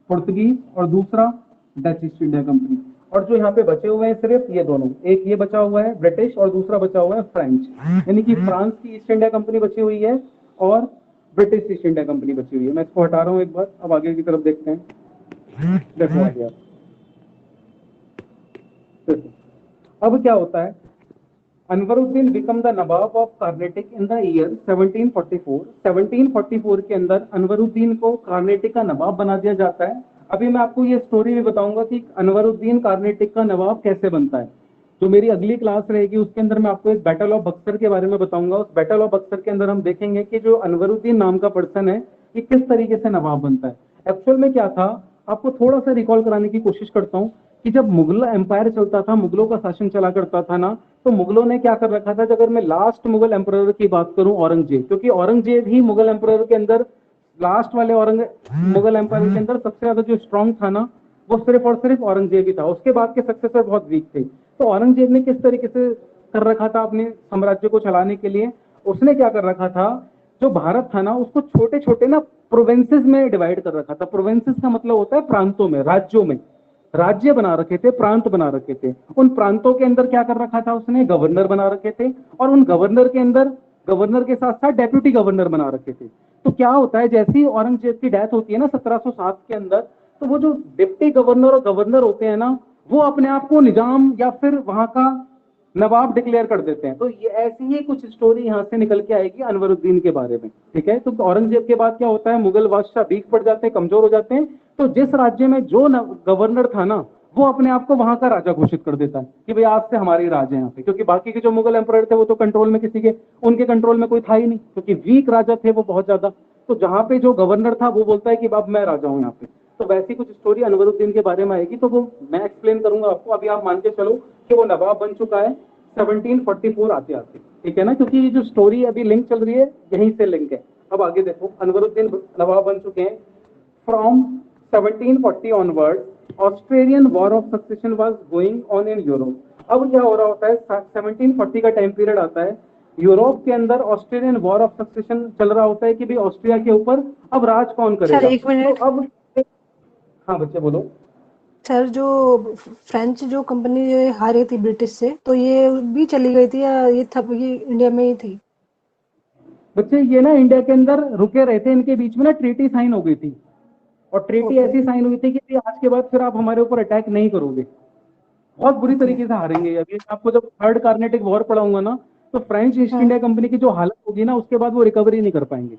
पुर्तगीज और दूसरा डच ईस्ट इंडिया कंपनी। और जो यहाँ पे बचे हुए हैं सिर्फ ये दोनों, एक ये बचा हुआ है ब्रिटिश और दूसरा बचा हुआ है फ्रेंच, यानी कि फ्रांस की ईस्ट इंडिया कंपनी बची हुई है और ब्रिटिश ईस्ट इंडिया कंपनी बची हुई है। मैं इसको हटा रहा हूँ एक बार, अब आगे की तरफ देखते हैं। देखो आ गया। अब क्या होता है, Anwaruddin become the Nawab of Carnatic in the year 1744। 1744 के अंदर अनवरुद्दीन को कार्नेटिक का नवाब बना दिया जाता है। अभी मैं आपको ये स्टोरी भी बताऊंगा कि अनवरुद्दीन कार्नेटिक का नवाब कैसे बनता है। जो मेरी अगली क्लास रहेगी उसके अंदर मैं आपको एक बैटल ऑफ बक्सर के बारे में बताऊंगा। उस बैटल ऑफ बक्सर के अंदर हम देखेंगे कि जो अनवरुद्दीन नाम का पर्सन है कि किस तरीके से नवाब बनता है। एक्चुअल में क्या था, आपको थोड़ा सा रिकॉल कराने की कोशिश करता हूँ कि जब मुगल एम्पायर चलता था, मुगलों का शासन चला करता था ना, तो मुगलों ने क्या कर रखा था, अगर मैं लास्ट मुगल एम्परर की बात करूं औरंगजेब, क्योंकि औरंगजेब ही मुगल एम्परर के अंदर लास्ट वाले मुगल एम्पायर के अंदर सबसे ज्यादा जो स्ट्रांग था ना, वो सिर्फ और सिर्फ औरंगजेब ही था। उसके बाद के सक्सेसर बहुत वीक थे। तो औरंगजेब ने किस तरीके से कर रखा था अपने साम्राज्य को चलाने के लिए, उसने क्या कर रखा था, जो भारत था ना उसको छोटे छोटे ना प्रोविंसेस में डिवाइड कर रखा था। प्रोविंसेस का मतलब होता है प्रांतों में, राज्यों में, राज्य बना रखे थे, प्रांत बना रखे थे। उन प्रांतों के अंदर क्या कर रखा था उसने, गवर्नर बना रखे थे, और उन गवर्नर के अंदर गवर्नर के साथ साथ डेप्यूटी गवर्नर बना रखे थे। तो क्या होता है, जैसे ही औरंगजेब की डेथ होती है ना 1707 के अंदर, तो वो जो डिप्टी गवर्नर और गवर्नर होते हैं ना, वो अपने आप को निजाम या फिर वहां का नवाब डिक्लेयर कर देते हैं। तो ये ऐसी ही कुछ स्टोरी यहाँ से निकल के आएगी अनवरुद्दीन के बारे में, ठीक है। तो औरंगजेब के बाद क्या होता है, मुगल बादशाह वीक पड़ जाते हैं, कमजोर हो जाते हैं। तो जिस राज्य में जो गवर्नर था ना, वो अपने आप को वहां का राजा घोषित कर देता है कि भाई आज से हमारे राज है यहाँ पे, क्योंकि बाकी के जो मुगल एम्परर थे वो तो कंट्रोल में किसी के, उनके कंट्रोल में कोई था ही नहीं, क्योंकि वीक राजा थे वो बहुत ज्यादा। तो जहां पे जो गवर्नर था वो बोलता है कि अब मैं राजा हूँ यहाँ पे। तो वैसी कुछ स्टोरी अनवरुद्दीन के बारे में आएगी, तो वो मैं एक्सप्लेन करूंगा आपको। अभी आप मान के चलो कि वो नवाब बन चुका है 1744 आते आते, ठीक है ना, क्योंकि ये जो स्टोरी अभी लिंक चल रही है यहीं से लिंक है। अब आगे देखो, अनवरुद्दीन नवाब बन चुके हैं। From 1740 onward Australian war of succession was going on in Europe. अब क्या हो रहा होता है, 1740 का टाइम पीरियड आता है, यूरोप के अंदर ऑस्ट्रेलियन वॉर ऑफ सक्सेशन चल रहा होता है कि भाई ऑस्ट्रिया के ऊपर अब राज कौन करेगा। सर, एक मिनट। तो अब हाँ बच्चे बोलो। सर, जो फ्रेंच जो कंपनी हारी थी ब्रिटिश से, तो ये भी चली गई थी या ये इंडिया में ही थी? बच्चे ये ना इंडिया के अंदर रुके रहे थे, इनके बीच में ना ट्रीटी साइन हो गई थी, और ट्रीटी ऐसी साइन हुई थी कि आज के बाद फिर आप हमारे ऊपर अटैक नहीं करोगे। बहुत बुरी तरीके से हारेंगे। अभी आपको जब थर्ड कार्नेटिक वॉर पढ़ाऊंगा ना, तो फ्रेंच ईस्ट इंडिया कंपनी की जो हालत होगी ना, उसके बाद वो रिकवरी नहीं कर पाएंगे।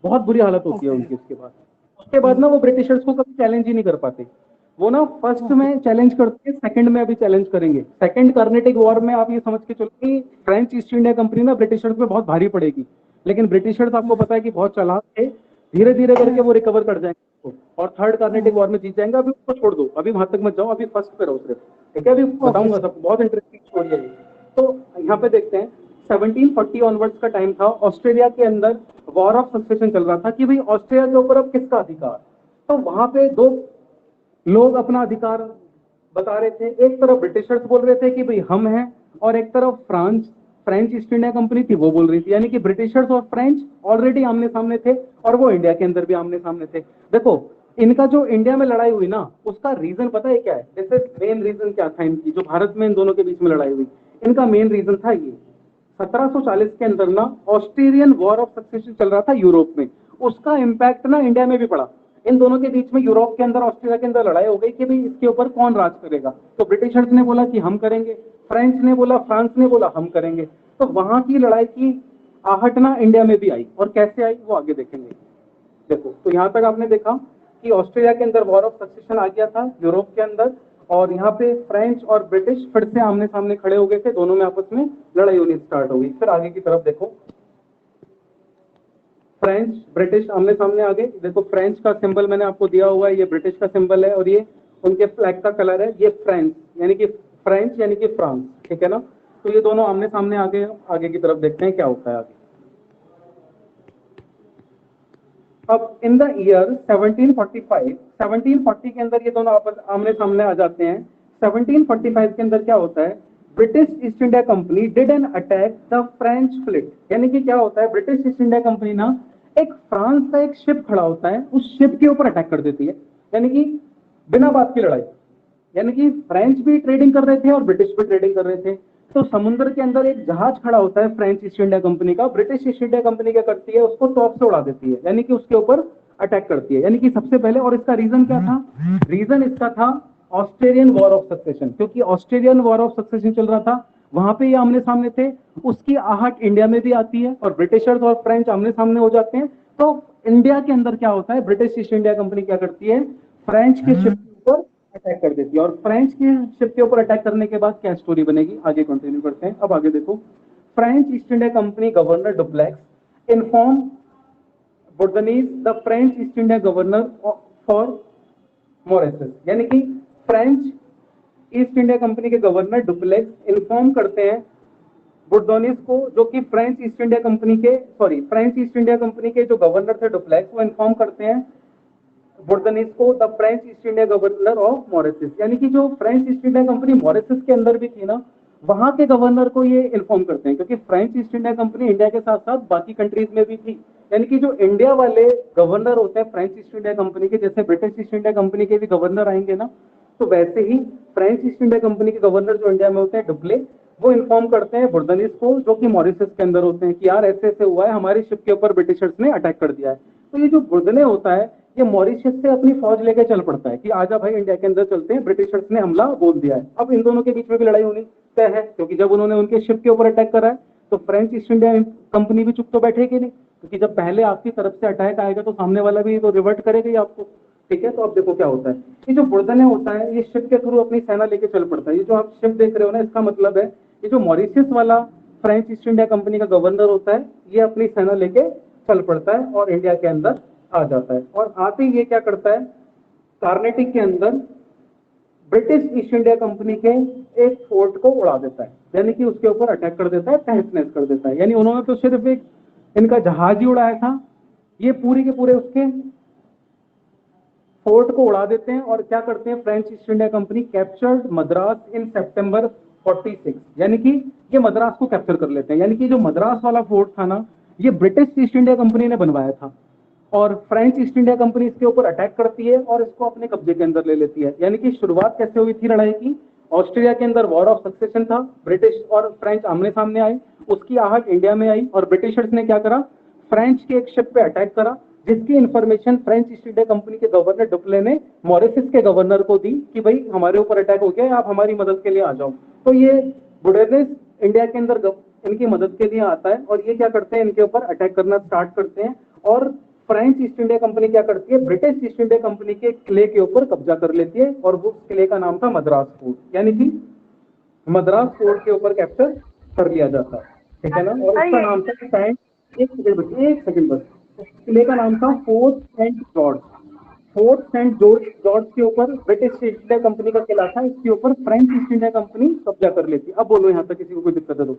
बहुत बुरी हालत होती है उनकी उसके बाद ना वो ब्रिटिशर्स को कभी चैलेंज ही नहीं कर पाते। वो ना फर्स्ट में चैलेंज करते हैं, सेकंड में अभी चैलेंज करेंगे। सेकंड कार्नेटिक वॉर में आप ये समझ के चलो कि फ्रेंच ईस्ट इंडिया कंपनी ना ब्रिटिशर्स पे बहुत भारी पड़ेगी, लेकिन ब्रिटिशर्स आपको पता है कि बहुत चालाक थे, धीरे धीरे करके वो रिकवर कर जाएंगे और थर्ड कार्नेटिक वॉर में जीत जाएंगे। अभी उसको छोड़ दो, अभी वहां तक मत जाओ, अभी फर्स्ट पे रहो सिर्फ, ठीक है। अभी बताऊंगा सब, बहुत इंटरेस्टिंग स्टोरी है ये। तो यहाँ पे देखते हैं 1740 ऑनवर्ड्स का टाइम था, ऑस्ट्रेलिया के अंदर वॉर ऑफ सक्सेशन चल रहा था कि भाई ऑस्ट्रेलिया के ऊपर अब किसका अधिकार। तो वहां पे दो लोग अपना अधिकार बता रहे थे, एक तरफ ब्रिटिशर्स बोल रहे थे कि भाई हम हैं, और एक तरफ फ्रेंच ईस्ट इंडिया कंपनी थी वो बोल रही थी। यानी कि ब्रिटिशर्स और फ्रेंच ऑलरेडी आमने सामने थे, और वो इंडिया के अंदर भी आमने सामने थे। देखो इनका जो इंडिया में लड़ाई हुई ना, उसका रीजन पता है क्या है, जैसे मेन रीजन क्या था इनकी, जो भारत में इन दोनों के बीच में लड़ाई हुई, इनका मेन रीजन था ये 1740 के अंदर ना ऑस्ट्रेलियन वॉर ऑफ सक्सेशन चल रहा था यूरोप में, उसका इंपैक्ट ना इंडिया में भी पड़ा। इन दोनों के बीच में यूरोप के अंदर ऑस्ट्रेलिया के अंदर लड़ाई हो गई कि भाई इसके ऊपर कौन राज करेगा। तो ब्रिटिशर्स ने बोला कि हम करेंगे, फ्रेंच ने बोला, फ्रांस ने बोला हम करेंगे। तो वहां की लड़ाई की आहट ना इंडिया में भी आई, और कैसे आई वो आगे देखेंगे। देखो तो यहाँ तक आपने देखा कि ऑस्ट्रेलिया के अंदर वॉर ऑफ सक्सेशन आ गया था यूरोप के अंदर, और यहाँ पे फ्रेंच और ब्रिटिश फिर से आमने सामने खड़े हो गए थे, दोनों में आपस में लड़ाई होनी स्टार्ट हो गई। फिर आगे की तरफ देखो, फ्रेंच ब्रिटिश आमने सामने आ गए। देखो फ्रेंच का सिंबल मैंने आपको दिया हुआ है, ये ब्रिटिश का सिंबल है, और ये उनके फ्लैग का कलर है, ये फ्रेंच यानी कि फ्रांस, ठीक है ना। तो ये दोनों आमने सामने आ गए। आगे की तरफ देखते हैं क्या होता है आगे। अब इन द ईयर 1740 के अंदर ये दोनों आपस आमने सामने आ जाते हैं। 1745 के अंदर क्या होता है, British east India company did an attack the French fleet. यानी कि क्या होता है, ब्रिटिश ईस्ट इंडिया कंपनी ना एक फ्रांस का एक शिप खड़ा होता है, उस शिप के ऊपर अटैक कर देती है, यानी कि बिना बात की लड़ाई। यानी कि फ्रेंच भी ट्रेडिंग कर रहे थे और ब्रिटिश भी ट्रेडिंग कर रहे थे। तो समुद्र के अंदर एक जहाज खड़ा होता है फ्रेंच ईस्ट इंडिया कंपनी का, ब्रिटिश ईस्ट इंडिया कंपनी क्या करती है, उसको टॉप से उड़ा देती है, यानी कि उसके ऊपर अटैक करती है, यानी कि सबसे पहले। और इसका रीजन क्या था, रीजन इसका था ऑस्ट्रेलियन वॉर ऑफ सक्सेशन, क्योंकि ऑस्ट्रेलियन वॉर ऑफ सक्सेशन चल रहा था, वहां पे ये आमने सामने थे। उसकी आहट इंडिया में भी आती है, और ब्रिटिशर्स और फ्रेंच आमने सामने हो जाते हैं। तो इंडिया के अंदर क्या होता है, ब्रिटिश ईस्ट इंडिया कंपनी क्या करती है, फ्रेंच के शिप के ऊपर अटैक कर देती है। और फ्रेंच के शिप के ऊपर अटैक करने के बाद क्या स्टोरी बनेगी, आगे कंटिन्यू करते हैं। अब आगे देखो, French East India Company governor Dupleix inform Bourdonnais the French East India governor for Mauritius. यानी कि फ्रेंच ईस्ट इंडिया कंपनी के गवर्नर डुप्लेक्स इन्फॉर्म करते हैं बुर्दोनिस को, जो कि फ्रेंच ईस्ट इंडिया कंपनी के जो गवर्नर थे डुप्लेक्स, वो इन्फॉर्म करते हैं बुर्दोनिस को the French East India governor of Mauritius, यानी कि जो French East India company Mauritius के अंदर भी थी ना, वहां के गवर्नर को ये इन्फॉर्म करते हैं, क्योंकि French East India company India के साथ साथ बाकी कंट्रीज में भी थी। यानी कि जो इंडिया वाले गवर्नर होते हैं फ्रेंच ईस्ट इंडिया कंपनी के, जैसे ब्रिटिश ईस्ट इंडिया कंपनी के भी गवर्नर आएंगे ना, तो वैसे ही फ्रेंच ईस्ट इंडिया कंपनी के गवर्नर जो इंडिया में होते हैं डुप्ले, वो इन्फॉर्म करते हैं बुर्दोनिस को, जो कि मॉरिशस के अंदर होते हैं, कि यार ऐसे ऐसे हुआ है, हमारी शिप के ऊपर ब्रिटिशर्स ने अटैक कर दिया है। तो ये जो बुर्दने होता है, ये मॉरिशस से अपनी फौज लेके चल पड़ता है कि आजा भाई इंडिया के अंदर चलते हैं, ब्रिटिशर्स ने हमला बोल दिया है। अब इन दोनों के बीच में भी लड़ाई होनी तय है, क्योंकि जब उन्होंने उनके शिप के ऊपर अटैक करा है तो फ्रेंच ईस्ट इंडिया कंपनी भी चुप तो बैठेगी नहीं, क्योंकि जब पहले आपकी तरफ से अटैक आएगा तो सामने वाला भी तो रिवर्ट करेगा ही आपको। ठीक है, तो अब देखो क्या होता है, ये जो बुर्दने होता है ये शिप के थ्रू अपनी सेना लेके चल पड़ता है। ये जो आप शिप देख रहे हो ना, इसका मतलब है ये जो मॉरिशस वाला फ्रेंच ईस्ट इंडिया कंपनी का गवर्नर होता है, ये अपनी सेना लेके चल पड़ता है और इंडिया के अंदर आ जाता है। और आते ही ये क्या करता है, कार्नेटिक के अंदर ब्रिटिश ईस्ट इंडिया कंपनी के एक फोर्ट को उड़ा देता है, यानी कि उसके ऊपर अटैक कर देता है, तहस नहस कर देता है। यानी उन्होंने तो सिर्फ एक इनका जहाज ही उड़ाया था, ये पूरी के पूरे उसके फोर्ट को उड़ा देते हैं। और क्या करते हैं, French East India Company captured Madras in September 46, यानी कि ये मद्रास को कैप्चर कर लेते हैं। यानी कि जो मद्रास वाला फोर्ट था ना, ये ब्रिटिश ईस्ट इंडिया कंपनी ने बनवाया था, और फ्रेंच ईस्ट इंडिया कंपनी इसके ऊपर अटैक करती है और इसको अपने कब्जे के अंदर ले लेती है। यानी कि शुरुआत कैसे हुई थी लड़ाई की, ऑस्ट्रेलिया के अंदर वॉर ऑफ सक्सेशन था, ब्रिटिश और फ्रेंच आमने सामने आए, उसकी आहट इंडिया में आई, और ब्रिटिशर्स ने क्या करा, फ्रेंच के एक शिप पे अटैक करा, जिसकी information French East India Company के गवर्नर डुप्ले ने मॉरिशस के गवर्नर को दी कि भाई हमारे ऊपर अटैक हो गया है, आप हमारी मदद के लिए आ जाओ। तो ये बुर्दोनिस इंडिया के अंदर इनकी मदद के लिए आता है, और ये क्या करते हैं, इनके ऊपर अटैक करना स्टार्ट करते हैं। और फ्रेंच ईस्ट इंडिया कंपनी क्या करती है, ब्रिटिश ईस्ट इंडिया कंपनी के किले के ऊपर कब्जा कर लेती है, और वो किले का नाम था मद्रास फोर्ट, यानी कि मद्रास फोर्ट के ऊपर कैप्चर कर लिया जाता है। ठीक है ना, और उसका नाम था सेंट, एक सेकंड बस, किले का नाम था Fort Saint George. Fort Saint George के ऊपर ब्रिटिश ईस्ट इंडिया कंपनी का किला था, इसके ऊपर फ्रेंच ईस्ट इंडिया कंपनी कब्जा कर लेती। अब बोलो यहाँ तक किसी को कोई दिक्कत है तो?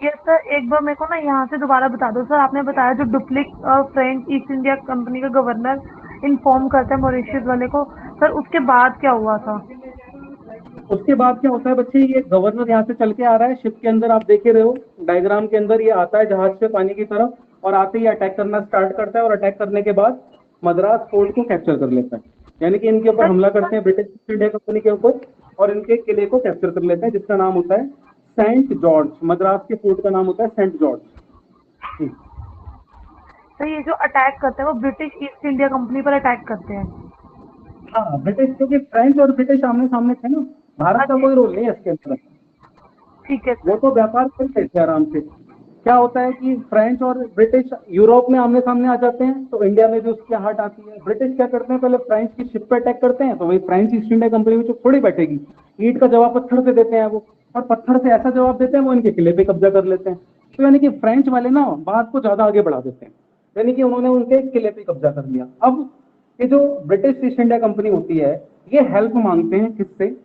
यस सर, एक बार मेरे को ना यहाँ से दोबारा बता दो सर। आपने बताया जो डुप्लिक फ्रेंच ईस्ट इंडिया कंपनी का गवर्नर इन्फॉर्म करता है मॉरिशस वाले को, सर उसके बाद क्या हुआ था? उसके बाद क्या होता है बच्चे, ये गवर्नर यहाँ से चल के आ रहा है शिप के अंदर, आप देख रहे हो डायग्राम के अंदर, ये आता है जहाज से पानी की तरफ, और आते ही अटैक करना स्टार्ट करता है, और अटैक करने के बाद मद्रास फोर्ट को कैप्चर कर लेता है। यानी कि इनके ऊपर हमला करते हैं ब्रिटिश ईस्ट इंडिया कंपनी के ऊपर, और इनके किले को कैप्चर कर लेते हैं, जिसका नाम होता है सेंट जॉर्ज। मद्रास के फोर्ट का नाम होता है सेंट जॉर्ज। तो ये जो अटैक करते हैं वो ब्रिटिश ईस्ट इंडिया कंपनी पर अटैक करते हैं? हाँ, ब्रिटिश, क्योंकि फ्रेंच और ब्रिटिश आमने सामने थे ना, भारत का कोई रोल नहीं है इसके अंदर। ठीक है, वो तो व्यापार करते थे आराम से। क्या होता है कि फ्रेंच और ब्रिटिश यूरोप में आमने सामने आ जाते हैं, तो इंडिया में भी उसकी आहट आती है। ब्रिटिश क्या करते हैं, पहले फ्रेंच की शिप पे अटैक करते हैं, तो वही फ्रेंच ईस्ट इंडिया कंपनी में थोड़ी बैठेगी, ईंट का जवाब पत्थर से देते हैं वो, और पत्थर से ऐसा जवाब देते हैं वो इनके किले पे कब्जा कर लेते हैं। तो यानी कि फ्रेंच वाले ना बात को ज्यादा आगे बढ़ा देते हैं, यानी कि उन्होंने उनके किले पे कब्जा कर लिया। अब ये जो ब्रिटिश ईस्ट इंडिया कंपनी होती है, ये हेल्प मांगते हैं किससे,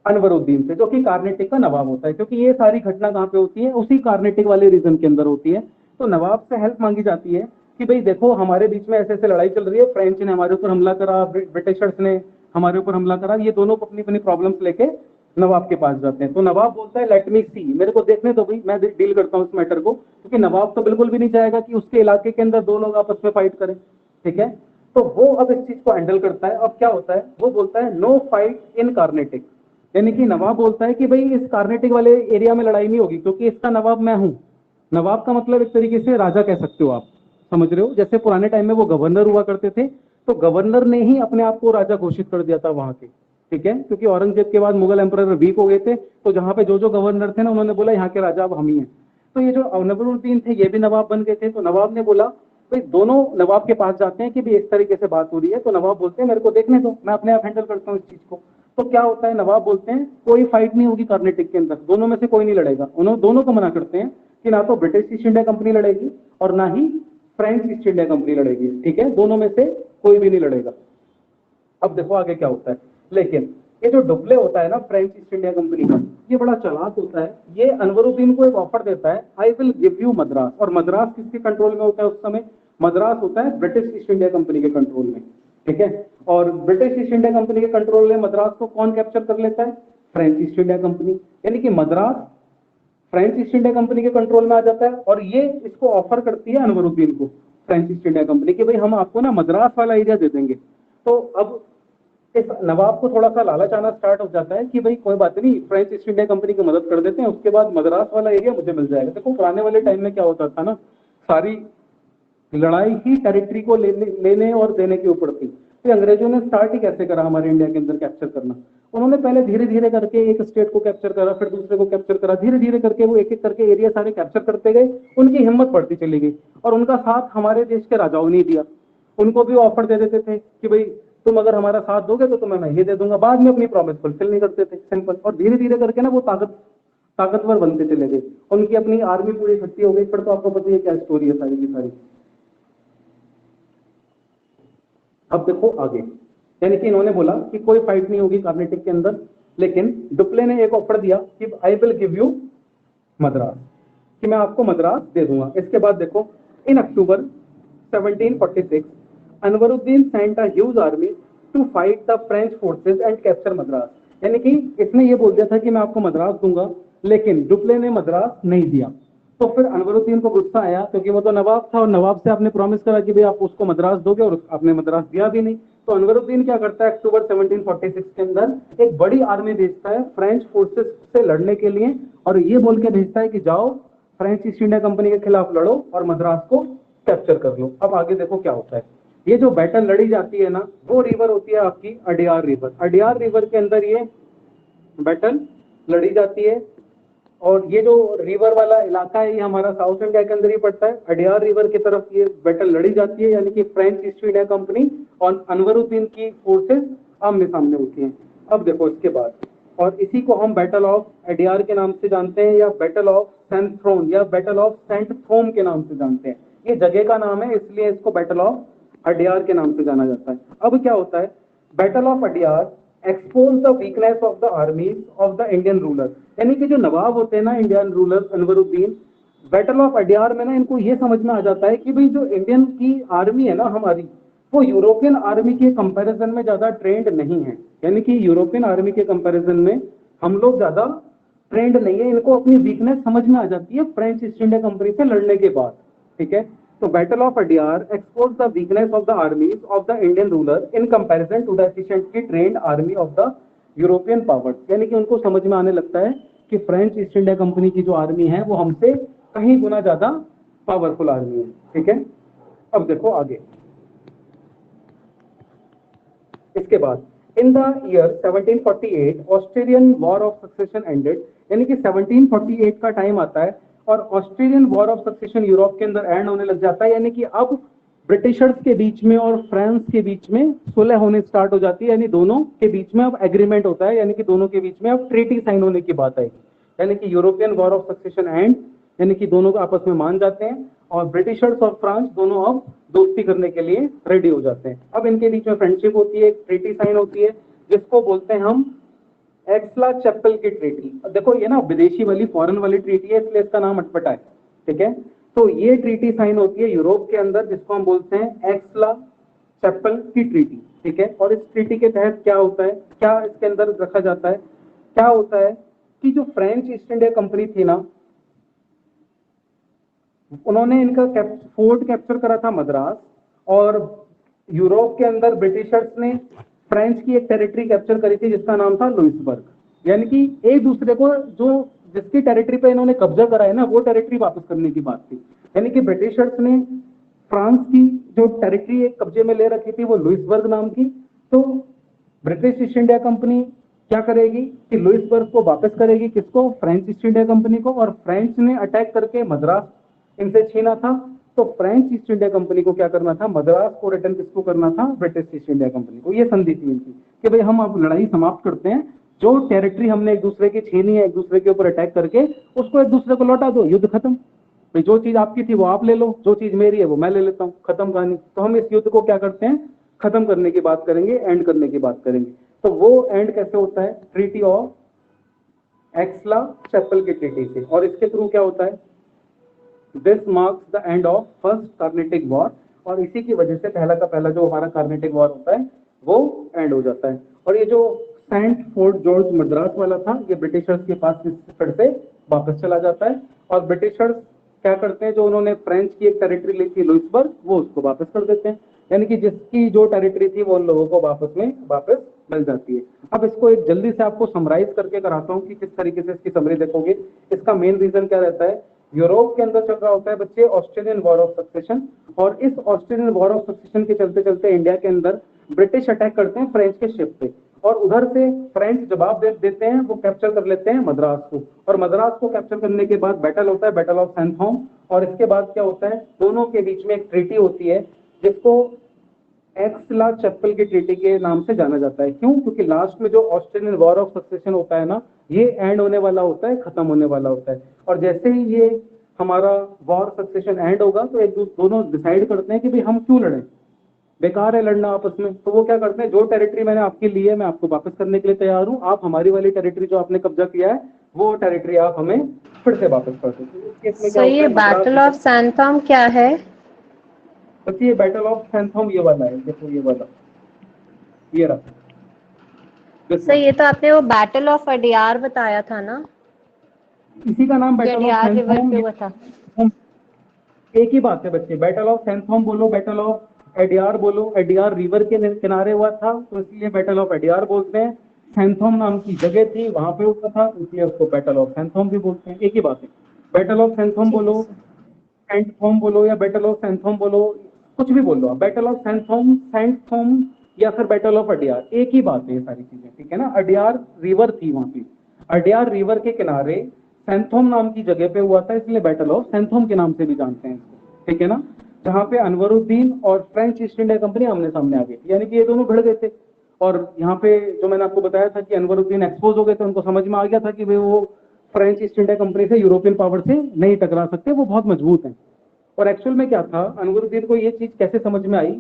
अनवरुद्दीन से, जो कि कार्नेटिक का नवाब होता है, क्योंकि ये सारी घटना कहाँ पे होती है, उसी कार्नेटिक वाले रीजन के अंदर होती है। तो नवाब से हेल्प मांगी जाती है कि भाई देखो हमारे बीच में ऐसे ऐसे लड़ाई चल रही है, फ्रेंच ने हमारे ऊपर हमला करा, ब्रिटिशर्स ने हमारे ऊपर हमला करा, ये दोनों अपनी अपनी प्रॉब्लम्स लेके नवाब के पास जाते हैं। तो नवाब बोलता है लेट मी सी, मेरे को देखने दो भाई, मैं डील करता हूँ इस मैटर को, क्योंकि नवाब तो बिल्कुल भी नहीं चाहेगा कि उसके इलाके के अंदर दो लोग आपस में फाइट करें। ठीक है, तो वो अब इस चीज को हैंडल करता है। अब क्या होता है, वो बोलता है नो फाइट इन कार्नेटिक, यानी कि नवाब बोलता है कि भाई इस कार्नेटिक वाले एरिया में लड़ाई नहीं होगी, क्योंकि इसका नवाब मैं हूँ। नवाब का मतलब एक तरीके से राजा कह सकते हो आप, समझ रहे हो, जैसे पुराने टाइम में वो गवर्नर हुआ करते थे, तो गवर्नर ने ही अपने आप को राजा घोषित कर दिया था वहां के। ठीक है, क्योंकि औरंगजेब के बाद मुगल एम्परर वीक हो गए थे, तो जहां पे जो जो गवर्नर थे ना, उन्होंने बोला यहाँ के राजा अब हम ही हैं। तो ये जो अनवरुद्दीन थे, ये भी नवाब बन गए थे। तो नवाब ने बोला भाई, दोनों नवाब के पास जाते हैं कि भी इस तरीके से बात हो रही है। तो नवाब बोलते हैं मेरे को देखने दो, मैं अपने आप हैंडल करता हूँ इस चीज को। तो क्या होता है, नवाब बोलते हैं कोई फाइट नहीं होगी कार्नेटिक के अंदर, दोनों में से कोई नहीं लड़ेगा। उन्होंने दोनों को मना करते हैं कि ना तो ब्रिटिश ईस्ट इंडिया कंपनी लड़ेगी और ना ही फ्रेंच ईस्ट इंडिया कंपनी लड़ेगी। ठीक है, दोनों में से कोई भी नहीं लड़ेगा। अब देखो आगे क्या होता है। लेकिन ये जो डुप्ले होता है ना फ्रेंच ईस्ट इंडिया कंपनी का, ये बड़ा चालाक होता है, ये अनवरुद्दीन को एक ऑफर देता है, आई विल गिव यू मद्रास। और मद्रास किसके कंट्रोल में होता है उस समय? मद्रास होता है ब्रिटिश ईस्ट इंडिया कंपनी के कंट्रोल में, ठीक है। और ब्रिटिश ईस्ट इंडिया कंपनी के कंट्रोल में मद्रास को कौन कैप्चर कर लेता है? French East India company. यानी कि Madras French East India Company के कंट्रोल में आ जाता है, और ये इसको ऑफर करती है अनवरुद्दीन को, फ्रेंच ईस्ट इंडिया कंपनी, कि भाई हम आपको ना मद्रास वाला एरिया दे देंगे। तो अब इस नवाब को थोड़ा सा लालच आना स्टार्ट हो जाता है कि भाई कोई बात नहीं, फ्रेंच ईस्ट इंडिया कंपनी की मदद कर देते हैं, उसके बाद मद्रास वाला एरिया मुझे मिल जाएगा। देखो पुराने वाले टाइम में क्या होता था ना, सारी लड़ाई ही टेरिटरी को लेने और देने के ऊपर थी। तो अंग्रेजों ने स्टार्ट ही कैसे करा हमारे इंडिया के अंदर कैप्चर करना? उन्होंने पहले धीरे धीरे करके एक स्टेट को कैप्चर करा, फिर दूसरे को कैप्चर करा, धीरे धीरे करके वो एक एक करके एरिया सारे कैप्चर करते गए। उनकी हिम्मत बढ़ती चली गई, और उनका साथ हमारे देश के राजाओं ने दिया। उनको भी ऑफर दे देते थे कि भाई तुम अगर हमारा साथ दोगे तो तुम्हें मैं ये दे दूंगा, बाद में अपनी प्रॉमिस फुलफिल नहीं करते थे, सिंपल। और धीरे धीरे करके ना वो ताकतवर बनते चले गए, उनकी अपनी आर्मी पूरी इकट्ठी हो गई। फिर तो आपको पता है क्या स्टोरी है सारी की सारी। अब देखो आगे, यानी कि इन्होंने बोला कि कोई फाइट नहीं होगी कार्नेटिक के अंदर, लेकिन डुप्ले ने एक ऑफर दिया कि I will give you Madras, कि मैं आपको मद्रास दे दूंगा। इसके बाद देखो, in October 1746 Anwaruddin sent a huge army to fight the French forces and capture Madras. यानी कि इसने ये बोल दिया था कि मैं आपको मद्रास दूंगा, लेकिन डुप्ले ने मद्रास नहीं दिया। तो फिर अनवरुद्दीन को गुस्सा आया, क्योंकि वो तो नवाब था और नवाब से आपने प्रॉमिस करा कि भाई आप उसको मद्रास दोगे, और आपने मद्रास दिया भी नहीं। तो अनवरुद्दीन क्या करता है, अक्टूबर 1746 के अंदर एक बड़ी आर्मी भेजता है फ्रेंच फोर्सेस से लड़ने के लिए, और ये बोल के भेजता है कि जाओ फ्रेंच ईस्ट इंडिया कंपनी के खिलाफ लड़ो और मद्रास को कैप्चर कर लो। अब आगे देखो क्या होता है। ये जो बैटल लड़ी जाती है ना, वो रिवर होती है आपकी अडियार रिवर। अडियार रिवर के अंदर ये बैटल लड़ी जाती है, और ये जो रिवर वाला इलाका है ये हमारा साउथ इंडिया के अंदर ही पड़ता है। अडियार रिवर की तरफ ये बैटल लड़ी जाती है, यानी कि फ्रेंच ईस्ट इंडिया कंपनी और अनवरुद्दीन की फोर्सेस आमने सामने होती हैं। अब देखो इसके बाद, और इसी को हम बैटल ऑफ अडियार के नाम से जानते हैं, या बैटल ऑफ सेंट थ्रोन, या बैटल ऑफ सेंट थ्रोम के नाम से जानते हैं। ये जगह का नाम है, इसलिए इसको बैटल ऑफ अडियार के नाम से जाना जाता है। अब क्या होता है, battle of Adyar expose the weakness of the armies of the Indian ruler. यानी कि जो नवाब होते हैं ना, Indian ruler Anwaruddin, battle of Adyar में ना इनको ये समझ में आ जाता है कि भाई जो इंडियन की आर्मी है ना हमारी, वो यूरोपियन आर्मी के कंपैरिजन में ज्यादा ट्रेंड नहीं है। यानी कि यूरोपियन आर्मी के कंपैरिजन में हम लोग ज्यादा ट्रेंड नहीं है। इनको अपनी वीकनेस समझ में आ जाती है फ्रेंच ईस्ट इंडिया कंपनी से लड़ने के बाद, ठीक है। तो battle of Adyar expose the weakness of the armies of the Indian ruler in comparison to the efficiently trained army of the European powers. यानी कि उनको समझ में आने लगता है कि फ्रेंच ईस्ट इंडिया कंपनी की जो आर्मी है वो हमसे कहीं गुना ज्यादा पावरफुल आर्मी है, ठीक है। अब देखो आगे, इसके बाद इन the year 1748 Australian war of succession ended. यानी कि 1748 का टाइम आता है और Australian war of succession Europe के अंदर एंड होने लग जाता है। यानी कि अब ब्रिटिशर्स के बीच में और फ्रांस के बीच में सुलह होने स्टार्ट हो जाती है, यानी दोनों के बीच में अब एग्रीमेंट होता है, यानी कि दोनों के बीच में अब ट्रीटी साइन होने की बात आएगी। यानी कि European war of succession and, यानी कि दोनों आपस में मान जाते हैं, और ब्रिटिशर्स और फ्रांस दोनों अब दोस्ती करने के लिए रेडी हो जाते हैं। अब इनके बीच में फ्रेंडशिप होती है, एक ट्रीटी साइन होती है जिसको बोलते हैं हम एक्सला चैपल की ट्रीटी। देखो ये ना विदेशी वाली, फॉरेन वाली ट्रीटी है, इसलिए इसका नाम अटपटा है, ठीक है। तो ये ट्रीटी साइन होती है यूरोप के अंदर, जिसको हम बोलते हैं एक्सला चैपल की ट्रीटी, ठीक है। और इस ट्रीटी के तहत क्या होता है, क्या इसके अंदर रखा जाता है, क्या होता है कि जो फ्रेंच ईस्ट इंडिया कंपनी थी ना, उन्होंने इनका फोर्ट कैप्चर करा था मद्रास, और यूरोप के अंदर ब्रिटिशर्स ने फ्रेंच की एक टेरिटरी कैप्चर करी थी जिसका नाम था लुइसबर्ग। यानी कि एक दूसरे को जो जिसकी टेरिटरी पे इन्होंने कब्जा करा है ना, वो टेरिटरी वापस करने की बात थी। यानी कि ब्रिटिशर्स ने फ्रांस की जो टेरिटरी एक कब्जे में ले रखी थी वो लुइसबर्ग नाम की, तो ब्रिटिश ईस्ट इंडिया कंपनी क्या करेगी कि लुइसबर्ग को वापस करेगी, किसको, फ्रेंच ईस्ट इंडिया कंपनी को। और फ्रेंच ने अटैक करके मद्रास इनसे छीना था, तो फ्रेंच ईस्ट इंडिया कंपनी को क्या करना था, मद्रास को रिटर्न किसको करना था, ब्रिटिश ईस्ट इंडिया कंपनी को। ये संधि थी इनकी कि भाई हम अब लड़ाई समाप्त करते हैं, जो टेरिटरी हमने एक दूसरे की छीनी है, एक दूसरे के ऊपर अटैक करके उसको एक दूसरे को लौटा दो, युद्ध खत्म। भाई जो चीज आपकी थी वो आप ले लो, जो चीज मेरी है वो मैं ले लेता हूँ, खत्म कहानी। तो हम इस युद्ध को क्या करते हैं, खत्म करने की बात करेंगे, एंड करने की बात करेंगे। तो वो एंड कैसे होता है, ट्रीटी ऑफ एक्सला चैपल की ट्रीटी से। और इसके थ्रू क्या होता है, this marks the end of first Carnatic war, और इसी की वजह से पहला का पहला जो हमारा कार्नेटिक वॉर होता है वो एंड हो जाता है। और ये जो सेंट फोर्ट जॉर्ज मद्रास वाला था, ये ब्रिटिशर्स के पास फिर से वापस चला जाता है, और ब्रिटिशर्स क्या करते हैं, जो उन्होंने फ्रेंच की एक टेरिटरी ली थी लुइसबर्ग, वो उसको वापस कर देते हैं, यानी कि जिसकी जो टेरिटरी थी वो उन लोगों को वापस मिल जाती है। अब इसको एक जल्दी से आपको समराइज करके कराता हूँ कि किस तरीके से इसकी समरी देखोगे। इसका मेन रीजन क्या रहता है, यूरोप के अंदर चल रहा होता है बच्चे ऑस्ट्रेलियन वॉर ऑफ सक्सेशन, और इस ऑस्ट्रेलियन वॉर ऑफ सक्सेशन के चलते चलते इंडिया के अंदर ब्रिटिश अटैक करते हैं फ्रेंच के शिप पे, और उधर से फ्रेंच जवाब देते हैं, वो कैप्चर कर लेते हैं मद्रास को, और मद्रास को कैप्चर करने के बाद बैटल होता है, बैटल ऑफ सैंथोम। और इसके बाद क्या होता है, दोनों के बीच में एक ट्रीटी होती है जिसको एक्सला चैपल की ट्रीटी के नाम से जाना जाता है। क्यों? क्योंकि लास्ट में जो ऑस्ट्रेलियन वॉर ऑफ सक्सेशन होता है ना, ये एंड होने वाला होता है, खत्म होने वाला होता है, और जैसे ही ये हमारा वॉर सक्सेशन एंड होगा तो एक दोनों डिसाइड करते हैं कि भाई हम क्यों लड़ें, बेकार है लड़ना आपस में। तो वो क्या करते हैं, जो टेरिटरी मैंने आपकी ली है मैं आपको वापस करने के लिए तैयार हूं, आप हमारी वाली टेरिटरी जो आपने कब्जा किया है वो टेरिटरी आप हमें फिर से वापस कर दो। सो ये बैटल ऑफ सैंथोम क्या है? तो ये बैटल ऑफ सैंथोम ये वाला है, देखो ये वाला, ये रहा। सर ये तो आपने वो बैटल ऑफ अडियार बताया था ना, इसी का नाम battle of Adyar river Santhome, पे हुआ था। एक ही बात है बच्चे, बैटल ऑफ सैंथोम बोलो, बैटल ऑफ एडियार बोलो, एडियार रिवर के किनारे हुआ था तो इसलिए बैटल ऑफ एडियार बोलते हैं। सैंथोम नाम की जगह थी, वहां पे हुआ था, इसलिए उसको बैटल ऑफ सैंथोम भी बोलते हैं, एक ही बात है। बैटल ऑफ सैंथोम बोलो, सैंथोम बोलो या बैटल ऑफ सैंथोम बोलो, कुछ भी बोलो आप, बैटल ऑफ सैंथोम, सैंथोम या फिर बैटल ऑफ अडियार, एक ही बात है ये सारी चीजें, ठीक है ना। अडियार रिवर थी वहां पे, अडियार रिवर के किनारे सैंथोम नाम की जगह पे हुआ था, इसलिए बैटल ऑफ सैंथोम के नाम से भी जानते हैं इसको, ठीक है ना। जहाँ पे अनवरुद्दीन और फ्रेंच ईस्ट इंडिया कंपनी आमने सामने आ गई, यानी कि ये दोनों भिड़ गए थे, और यहाँ पे जो मैंने आपको बताया था कि अनवरुद्दीन एक्सपोज हो गए थे, उनको समझ में आ गया था कि भाई वो फ्रेंच ईस्ट इंडिया कंपनी से, यूरोपियन पावर से नहीं टकरा सकते, वो बहुत मजबूत हैं। और एक्चुअल में क्या था, अनवरुद्दीन को ये चीज कैसे समझ में आई,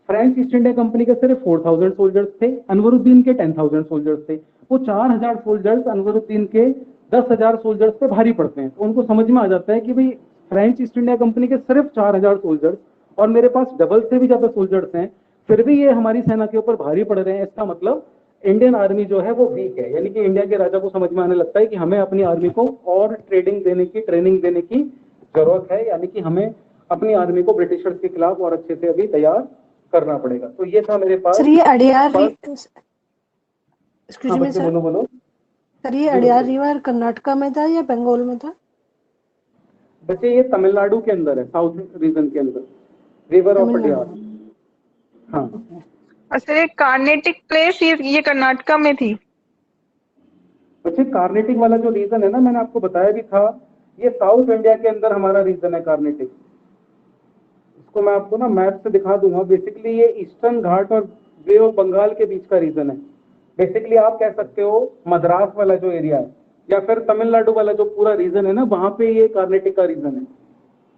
फ्रेंच ईस्ट इंडिया कंपनी के सिर्फ 4000 सोल्जर्स थे, अनवरुद्दीन के 10,000 सोल्जर्स थे, वो 4000 सोल्जर्स अनवरुद्दीन के 10,000 सोल्जर्स पे भारी पड़ते हैं। तो उनको समझ में आ जाता है कि भाई फ्रेंच ईस्ट इंडिया कंपनी के सिर्फ 4000 सोल्जर्स और मेरे पास डबल से भी ज्यादा सोल्जर्स हैं, फिर भी ये हमारी सेना के ऊपर भारी पड़ रहे हैं, इसका मतलब इंडियन आर्मी जो है वो वीक है। यानी कि इंडिया के राजा को समझ में आने लगता है कि हमें अपनी आर्मी को और ट्रेनिंग देने की जरूरत है, यानी कि हमें अपनी आर्मी को ब्रिटिशर्स के खिलाफ और अच्छे से अभी तैयार करना पड़ेगा। तो ये था मेरे पास। सर ये अडियार, एक्सक्यूज मी सर, बोलो। सर ये अडियार रिवर कर्नाटका में था या बंगाल में था? बच्चे ये तमिलनाडु के अंदर है, साउथ रीजन के अंदर, रिवर ऑफ अडियार। हाँ अच्छा, ये कार्नेटिक प्लेस ये कर्नाटका में थी। बच्चे कार्नेटिक वाला जो रीजन है ना, मैंने आपको बताया भी था, ये साउथ इंडिया के अंदर हमारा रीजन है कार्नेटिक। इसको मैं आपको ना मैप से दिखा दूंगा। बेसिकली ये ईस्टर्न घाट और बे ऑफ बंगाल के बीच का रीजन है। बेसिकली आप कह सकते हो मद्रास वाला जो एरिया है या फिर तमिलनाडु वाला जो पूरा रीजन है ना, वहां पे ये कार्नेटिक का रीजन है।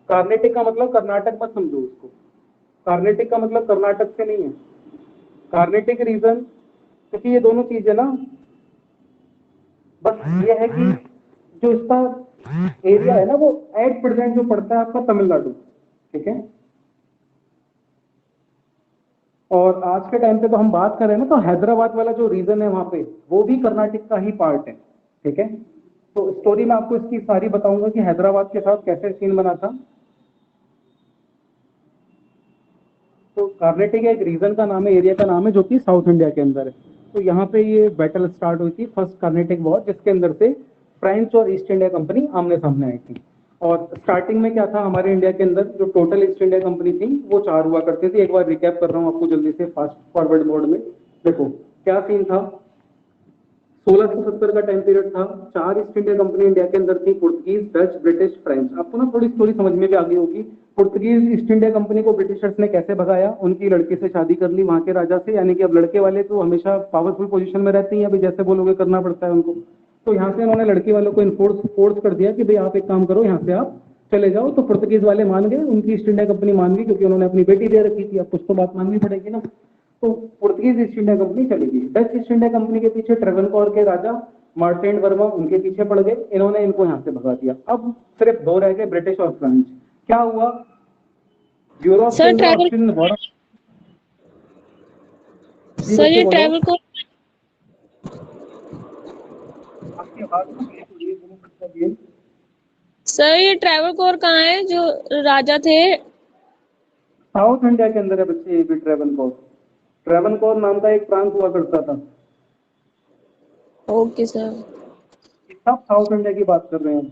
कार्नेटिक का मतलब कर्नाटक मत समझो उसको, कार्नेटिक का मतलब कर्नाटक से नहीं है। कार्नेटिक रीजन, क्योंकि ये दोनों चीजें ना, बस ये है कि जो इसका एरिया है ना वो एट प्रेजेंट जो पड़ता है आपका तमिलनाडु, ठीक है। और आज के टाइम पे तो हम बात कर रहे हैं ना, तो हैदराबाद वाला जो रीजन है वहां पे वो भी कर्नाटक का ही पार्ट है, ठीक है। तो स्टोरी में आपको इसकी सारी बताऊंगा कि हैदराबाद के साथ कैसे सीन बना था। तो कार्नेटिक एक रीजन का नाम है, एरिया का नाम है, जो कि साउथ इंडिया के अंदर है। तो यहाँ पे ये बैटल स्टार्ट हुई थी, फर्स्ट कार्नेटिक वॉर, जिसके अंदर से फ्रेंच और ईस्ट इंडिया कंपनी आमने सामने आई थी। और स्टार्टिंग में क्या था, हमारे इंडिया के अंदर जो टोटल ईस्ट इंडिया कंपनी थी वो 4 हुआ करती थी। एक बार रिकैप कर रहा हूँ आपको जल्दी से, फास्ट फॉरवर्ड मोड में। देखो क्या सीन था, 1670 का टाइम पीरियड था। 4 ईस्ट इंडिया कंपनी इंडिया के अंदर थी, पुर्तगीज, डच, ब्रिटिश, फ्रेंच। आपको ना थोड़ी स्टोरी समझ में भी आ गई होगी। पुर्तगीज ईस्ट इंडिया कंपनी को ब्रिटिशर्स ने कैसे भगाया, उनकी लड़की से शादी कर ली वहां के राजा से, यानी कि अब लड़के वाले तो हमेशा पावरफुल पोजीशन में रहते हैं, अभी जैसे बोलोगे करना पड़ता है उनको। तो यहाँ से उन्होंने लड़की वालों को फोर्स कर दिया कि भाई आप एक काम करो, यहाँ से आप चले जाओ। तो पुर्तगीज वाले मान गए, उनकी ईस्ट इंडिया कंपनी मान गई, क्योंकि उन्होंने अपनी बेटी दे रखी थी, अब कुछ तो बात माननी पड़ेगी ना। तो पुर्तगीज ईस्ट इंडिया कंपनी चली गई। डच ईस्ट इंडिया कंपनी के पीछे ट्रेवनकोर के राजा मार्टेन वर्मा उनके पीछे पड़ गए, इन्होंने इनको यहाँ से भगा दिया। अब सिर्फ 2 रह गए, ब्रिटिश और फ्रेंच। क्या हुआ, यूरोप के सर अंदर ट्रैवल ऑस्ट्रेलियन वॉर। सर ये ट्रैवल कोर आपकी आवाज ना ब्रेक हो रही है, दोनों बच्चा ये। सर ये ट्रैवल कोर कहाँ है जो राजा थे? साउथ इंडिया के अंदर है बच्चे, ये भी ट्रेवनकोर। ट्रेवनकोर नाम का एक प्रांत हुआ करता था। Okay sir. ये सब साउथ इंडिया की बात कर रहे हैं,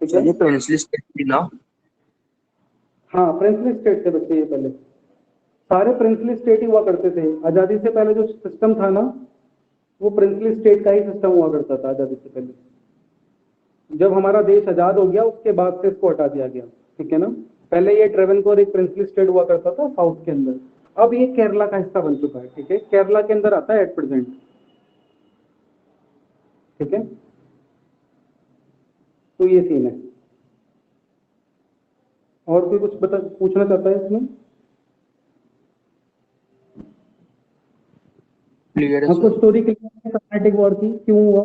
ठीक सर है। ये प्रिंसली स्टेट थी ना? हाँ, प्रिंसली स्टेट थे बच्चे ये पहले, सारे प्रिंसली स्टेट ही हुआ करते थे। आजादी से पहले जो सिस्टम था ना, वो प्रिंसली स्टेट का ही सिस्टम हुआ करता था आजादी से पहले। जब हमारा देश आजाद हो गया उसके बाद से इसको हटा दिया गया, ठीक है ना। पहले ये ट्रेवनकोर एक प्रिंसली स्टेट हुआ करता था साउथ के अंदर। अब ये केरला का हिस्सा बन चुका है, ठीक है। केरला के अंदर आता है एट प्रेजेंट, ठीक है। तो ये सीन है। और कोई कुछ पूछना चाहता है इसमें? क्लियर है आपको सर। स्टोरी क्लियर है कर्नाटिक वॉर की क्यों हुआ?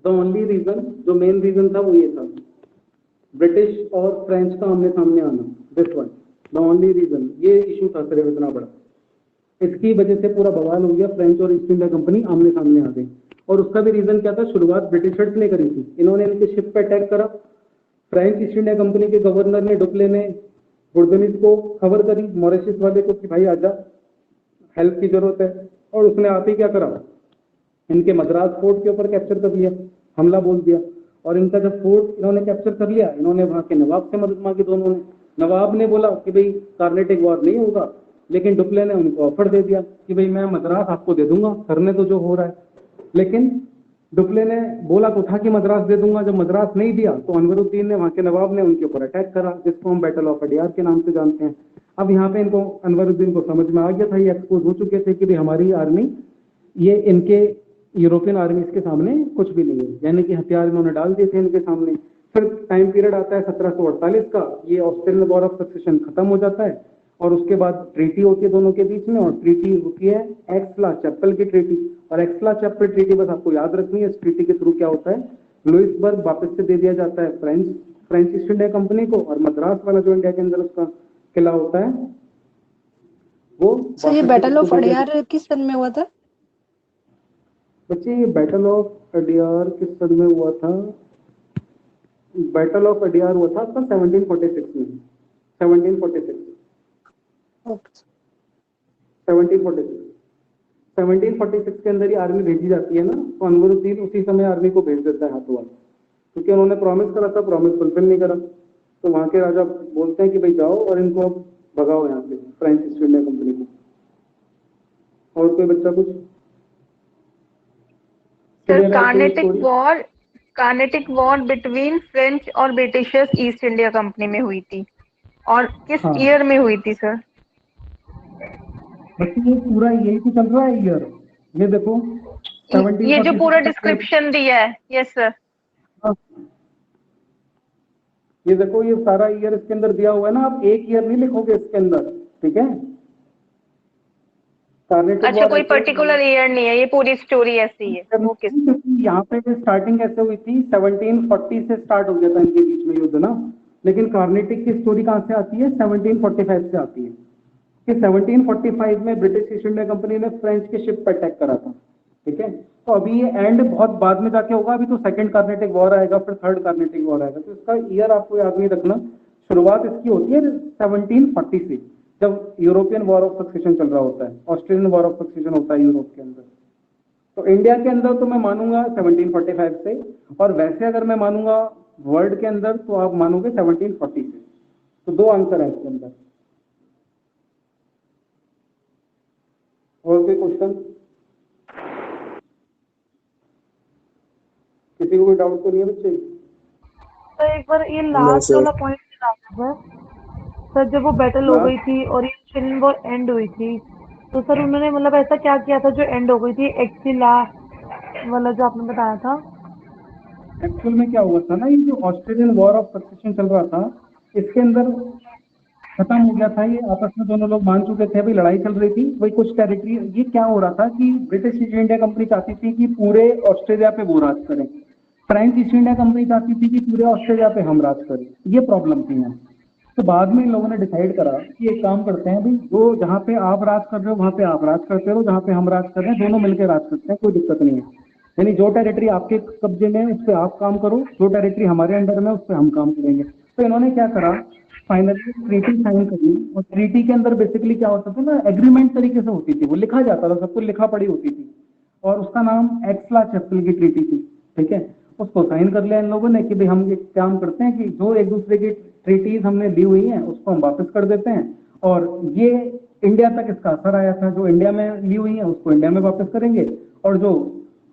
द ओनली रीजन, जो मेन रीजन था वो ये था, ब्रिटिश और फ्रेंच का आमने सामने आना। This one the only reason, ये इशू था सिर्फ इतना बड़ा। इसकी वजह से पूरा बवाल हो गया, फ्रेंच और ईस्ट इंडिया कंपनी आमने सामने आ गई। और उसका भी रीजन क्या था, शुरुआत ब्रिटिशर्स ने करी थी। इन्होंने इनके शिप पे अटैक करा। फ्रेंच ईस्ट इंडिया कंपनी के गवर्नर ने, डुप्ले ने, बुर्दनिस को खबर करी मॉरिशस वाले को कि भाई आजा, हेल्प की जरूरत है। और उसने आते ही क्या करा, इनके मद्रास फोर्ट के ऊपर कैप्चर कर लिया, हमला बोल दिया। और इनका जब फोर्ट इन्होंने कैप्चर कर लिया, इन्होंने वहां के नवाब से मदद मांगी। दोनों ने, नवाब ने बोला कि भाई कार्नेटिक वॉर नहीं होगा, लेकिन डुप्ले ने उनको ऑफर दे दिया कि भाई मैं मद्रास आपको दे दूंगा, करने तो जो हो रहा है। लेकिन डुप्ले ने बोला तो था कि मद्रास दे दूंगा, जब मद्रास नहीं दिया तो अनवरुद्दीन ने, वहां के नवाब ने, उनके ऊपर अटैक करा, जिसको हम बैटल ऑफ अडियार के नाम से जानते हैं। अब यहाँ पे इनको, अनवरुद्दीन को समझ में आ गया था, ये एक्सपोज हो चुके थे कि भाई हमारी आर्मी, ये इनके यूरोपियन आर्मी के सामने कुछ भी नहीं है, यानी कि हथियार इन्होंने डाल दिए थे इनके सामने। फिर टाइम पीरियड आता है 1748 का, ये ऑस्ट्रेलियन वॉर ऑफ सक्सेशन खत्म हो जाता है। और उसके बाद ट्रीटी होती है दोनों के बीच में, और ट्रीटी होती है एक्सला चैपल की ट्रीटी। और एक्सला चैपल ट्रीटी बस आपको याद रखनी है। इस ट्रीटी के थ्रू क्या होता है, लुइसबर्ग वापस से दे दिया जाता है फ्रेंच ईस्ट इंडिया कंपनी को, और मद्रास वाला जो इंडिया के अंदर उसका किला होता है वो। सर ये बैटल ऑफ अडियार किस सन में हुआ था? बच्चे ये बैटल ऑफ अडियार किस सन में हुआ था? बैटल ऑफ अडियार हुआ था आपका 1746 में, 1746 1746 के अंदर ही आर्मी भेजी जाती है ना। तो अनवरुद्दीन उसी समय आर्मी को भेज देता है हाथों हाथ, क्योंकि उन्होंने प्रॉमिस करा था, प्रॉमिस फुलफिल नहीं करा। तो वहां के राजा बोलते हैं कि भाई जाओ और इनको भगाओ यहाँ से, फ्रेंच ईस्ट इंडिया कंपनी को। और कोई बच्चा कुछ? Sir Carnatic war between French और ब्रिटिशर्स ईस्ट इंडिया कंपनी में हुई थी, और किस हाँ। ईयर में हुई थी सर? बच्चे ये पूरा यही तो चल रहा है ईयर, ये देखो ये जो पूरा डिस्क्रिप्शन दिया है, यस सर। ये देखो ये सारा ईयर इसके अंदर दिया हुआ है ना, आप एक ईयर नहीं लिखोगे इसके अंदर, ठीक है। अच्छा, कोई पर्टिकुलर ईयर नहीं है, ये पूरी स्टोरी ऐसी है। ओके। क्योंकि यहाँ पे स्टार्टिंग ऐसे हुई थी, 1740 से स्टार्ट हो गया था इनके बीच में युद्ध ना। लेकिन कार्नेटिक की स्टोरी कहाँ से आती है, 1745 से आती है। कि 1745 में ब्रिटिश ईस्ट इंडिया कंपनी ने फ्रेंच के शिप पर अटैक करा था, ठीक है। तो अभी ये एंड बहुत बाद में जाके होगा, अभी तो सेकंड कार्नेटिक वॉर आएगा, फिर थर्ड कार्नेटिक वॉर आएगा। तो इसका ईयर आपको याद नहीं रखना, शुरुआत इसकी होती है 1740 से, जब यूरोपियन वॉर ऑफ सक्सेशन चल रहा होता है, ऑस्ट्रेलियन वॉर ऑफ सक्सेशन होता है यूरोप के अंदर। तो इंडिया के अंदर तो मैं मानूंगा 1745 से, और वैसे अगर मैं मानूंगा वर्ल्ड के अंदर तो आप मानोगे 1740 से। तो दो आंसर है इसके अंदर। और कोई क्वेश्चन? किसी को कोई डाउट तो नहीं है बच्चे? तो एक बार ये लास्ट वाला पॉइंट सर, जब वो बैटल हो गई थी और ये ऑस्ट्रेलियन वॉर एंड हुई थी, तो सर उन्होंने मतलब ऐसा क्या किया था जो एंड हो गई थी, एक्सिला वाला जो आपने बताया था? एक्चुअल में क्या हुआ था ना, ये जो ऑस्ट्रेलियन वॉर ऑफ सक्सेशन चल रहा था, इसके अंदर खत्म हो गया था, ये आपस में दोनों लोग मान चुके थे, अभी लड़ाई चल रही थी वही कुछ टेरिटरी। ये क्या हो रहा था कि ब्रिटिश ईस्ट इंडिया कंपनी चाहती थी कि पूरे ऑस्ट्रेलिया पे वो राज करें, फ्रेंच ईस्ट इंडिया कंपनी चाहती थी कि पूरे ऑस्ट्रेलिया पे हम राज करें। ये प्रॉब्लम थी यहाँ। तो बाद में इन लोगों ने डिसाइड करा कि एक काम करते हैं भाई, जो जहाँ पे आप राज कर रहे हो वहां पे आप राज करते रहो, जहाँ पे हम राज कर रहे हैं दोनों मिलकर राज करते हैं, कोई दिक्कत नहीं है। यानी जो टेरिटरी आपके कब्जे में है उस पर आप काम करो, जो टेरिटरी हमारे अंडर में है उस पर हम काम करेंगे। तो इन्होंने क्या करा, फाइनली ट्रीटी साइन करी। और ट्रीटी के अंदर बेसिकली क्या होता था ना, एग्रीमेंट तरीके से होती थी, वो लिखा जाता था, सब कुछ लिखा पड़ी होती थी, और उसका नाम एक्स-ला-चैपल की ट्रीटी थी। ठीक है, उसको साइन कर लिया इन लोगों ने कि भाई हम एक काम करते हैं कि जो एक दूसरे की ट्रीटीज हमने ली हुई हैं उसको हम वापस कर देते हैं, और ये इंडिया तक इसका असर आया था, जो इंडिया में ली हुई है उसको इंडिया में वापस करेंगे, और जो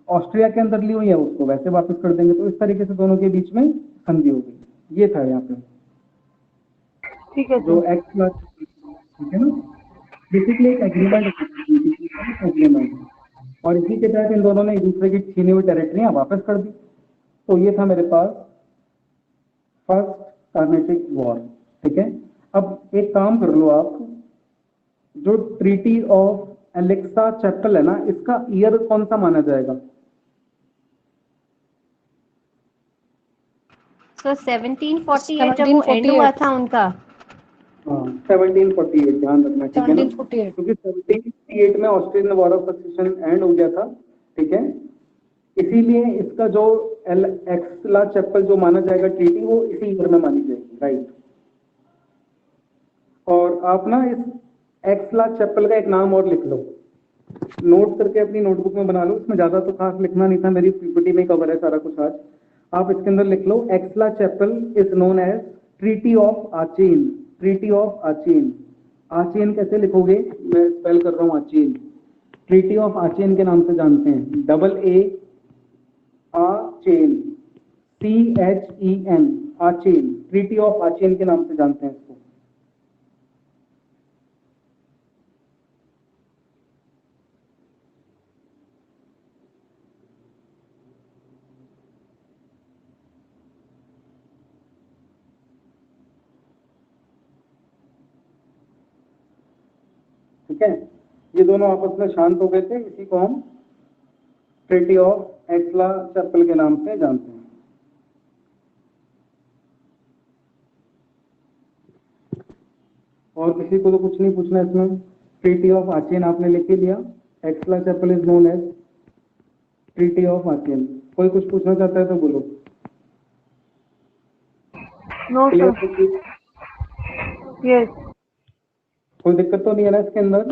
ऑस्ट्रिया के अंदर ली हुई है उसको वैसे वापस कर देंगे। तो इस तरीके से दोनों के बीच में संधि हो गई। ये था यहाँ पे ठीक है जो सर। एक्ट, ठीक है ना, बेसिकली एक एग्रीमेंट, और इसी के तहत इन दोनों ने एक दूसरे की छीनी हुई टेरिटरियां वापस कर दी। तो ये था मेरे पास फर्स्ट कार्नेटिक वॉर। ठीक है, अब एक काम कर लो आप, जो ट्रीटी ऑफ एलेक्सा-चैपल है ना, इसका ईयर कौन सा माना जाएगा? सो 1748 जब वो एंड हुआ था उनका। हाँ, 1748 ध्यान रखना, ठीक है ना, 1748 क्योंकि 1748 में Australian war of succession and हो गया था। ठीक है, इसीलिए इसका जो एक्स-ला-चैपल जो माना जाएगा ट्रीटी, वो इसी ईयर में मानी जाएगी, राइट। और आप ना इस एक्स-ला-चैपल का एक नाम और लिख लो, नोट करके अपनी नोटबुक में बना लो। इसमें ज्यादा तो खास लिखना नहीं था, मेरी पीपीटी में कवर है सारा कुछ आज। आप इसके अंदर लिख लो, Aix la Chapelle is known as treaty of Aachen. Treaty of Aachen, Aachen कैसे लिखोगे, मैं स्पेल कर रहा हूँ आचेन। ट्रीटी ऑफ आचेन के नाम से जानते हैं, AA-A-चेन, CHEN, Aachen, treaty of Aachen के नाम से जानते हैं इसको। ठीक है, ये दोनों आपस में शांत हो गए थे, इसी को हम ट्रीटी ऑफ एक्स-ला-चैपल के नाम से जानते हैं। और किसी को तो कुछ नहीं पूछना इसमें, ट्रीटी ऑफ आचेन आपने लिख ही लिया, Aix la Chapelle is known as treaty of Aachen. कोई कुछ पूछना चाहता है तो बोलो। No clear? सर। यस। कोई दिक्कत तो नहीं है ना इसके अंदर?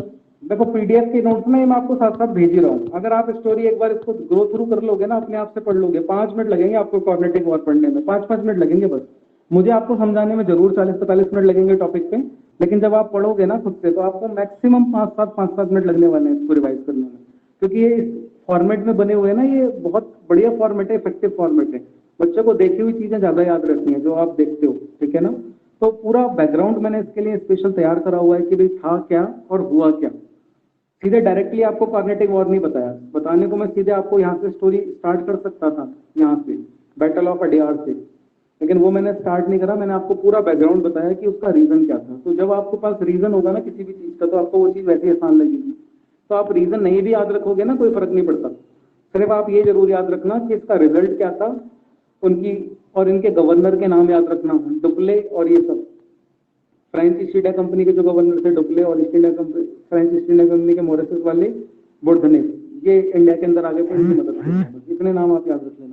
देखो पीडीएफ के नोट्स में मैं आपको साथ साथ भेज ही रहा हूँ, अगर आप स्टोरी एक बार इसको ग्रो थ्रू कर लोगे ना, अपने आप से पढ़ लोगे, 5 मिनट लगेंगे आपको कॉग्निटिव वॉर पढ़ने में, 5-5 मिनट लगेंगे बस। मुझे आपको समझाने में जरूर 40-45 मिनट लगेंगे टॉपिक पे, लेकिन जब आप पढ़ोगे ना खुद से तो आपको मैक्सिमम 5-7 मिनट लगने वाले हैं इसको रिवाइज करने में, क्योंकि ये फॉर्मेट में बने हुए हैं ना, ये बहुत बढ़िया फॉर्मेट है, इफेक्टिव फॉर्मेट है। बच्चे को देखी हुई चीजें ज्यादा याद रहती हैं जो आप देखते हो, ठीक है ना। तो पूरा बैकग्राउंड मैंने इसके लिए स्पेशल तैयार करा हुआ है कि भाई था क्या और हुआ क्या। सीधे डायरेक्टली आपको कॉग्निटिव वॉर नहीं बताया, बताने को मैं सीधे आपको यहाँ से स्टोरी स्टार्ट कर सकता था, यहाँ से बैटल ऑफ अडियार से, लेकिन वो मैंने स्टार्ट नहीं करा। मैंने आपको पूरा बैकग्राउंड बताया कि उसका रीजन क्या था। तो जब आपके पास रीजन होगा ना किसी भी चीज का, तो आपको वो चीज वैसे आसान लगेगी। तो आप रीजन नहीं भी याद रखोगे ना, कोई फर्क नहीं पड़ता, सिर्फ आप ये जरूर याद रखना कि इसका रिजल्ट क्या था, उनकी और इनके गवर्नर के नाम याद रखना, डुप्ले और ये सब। फ्रेंच ईस्ट इंडिया कंपनी के जो गवर्नर थे डुप्ले, और east India company, French East India Company के मॉरिशस वाले बोर्डनेस, ये इंडिया के अंदर आगे कोई मदद करते हैं। इतने नाम आप याद रख लेना।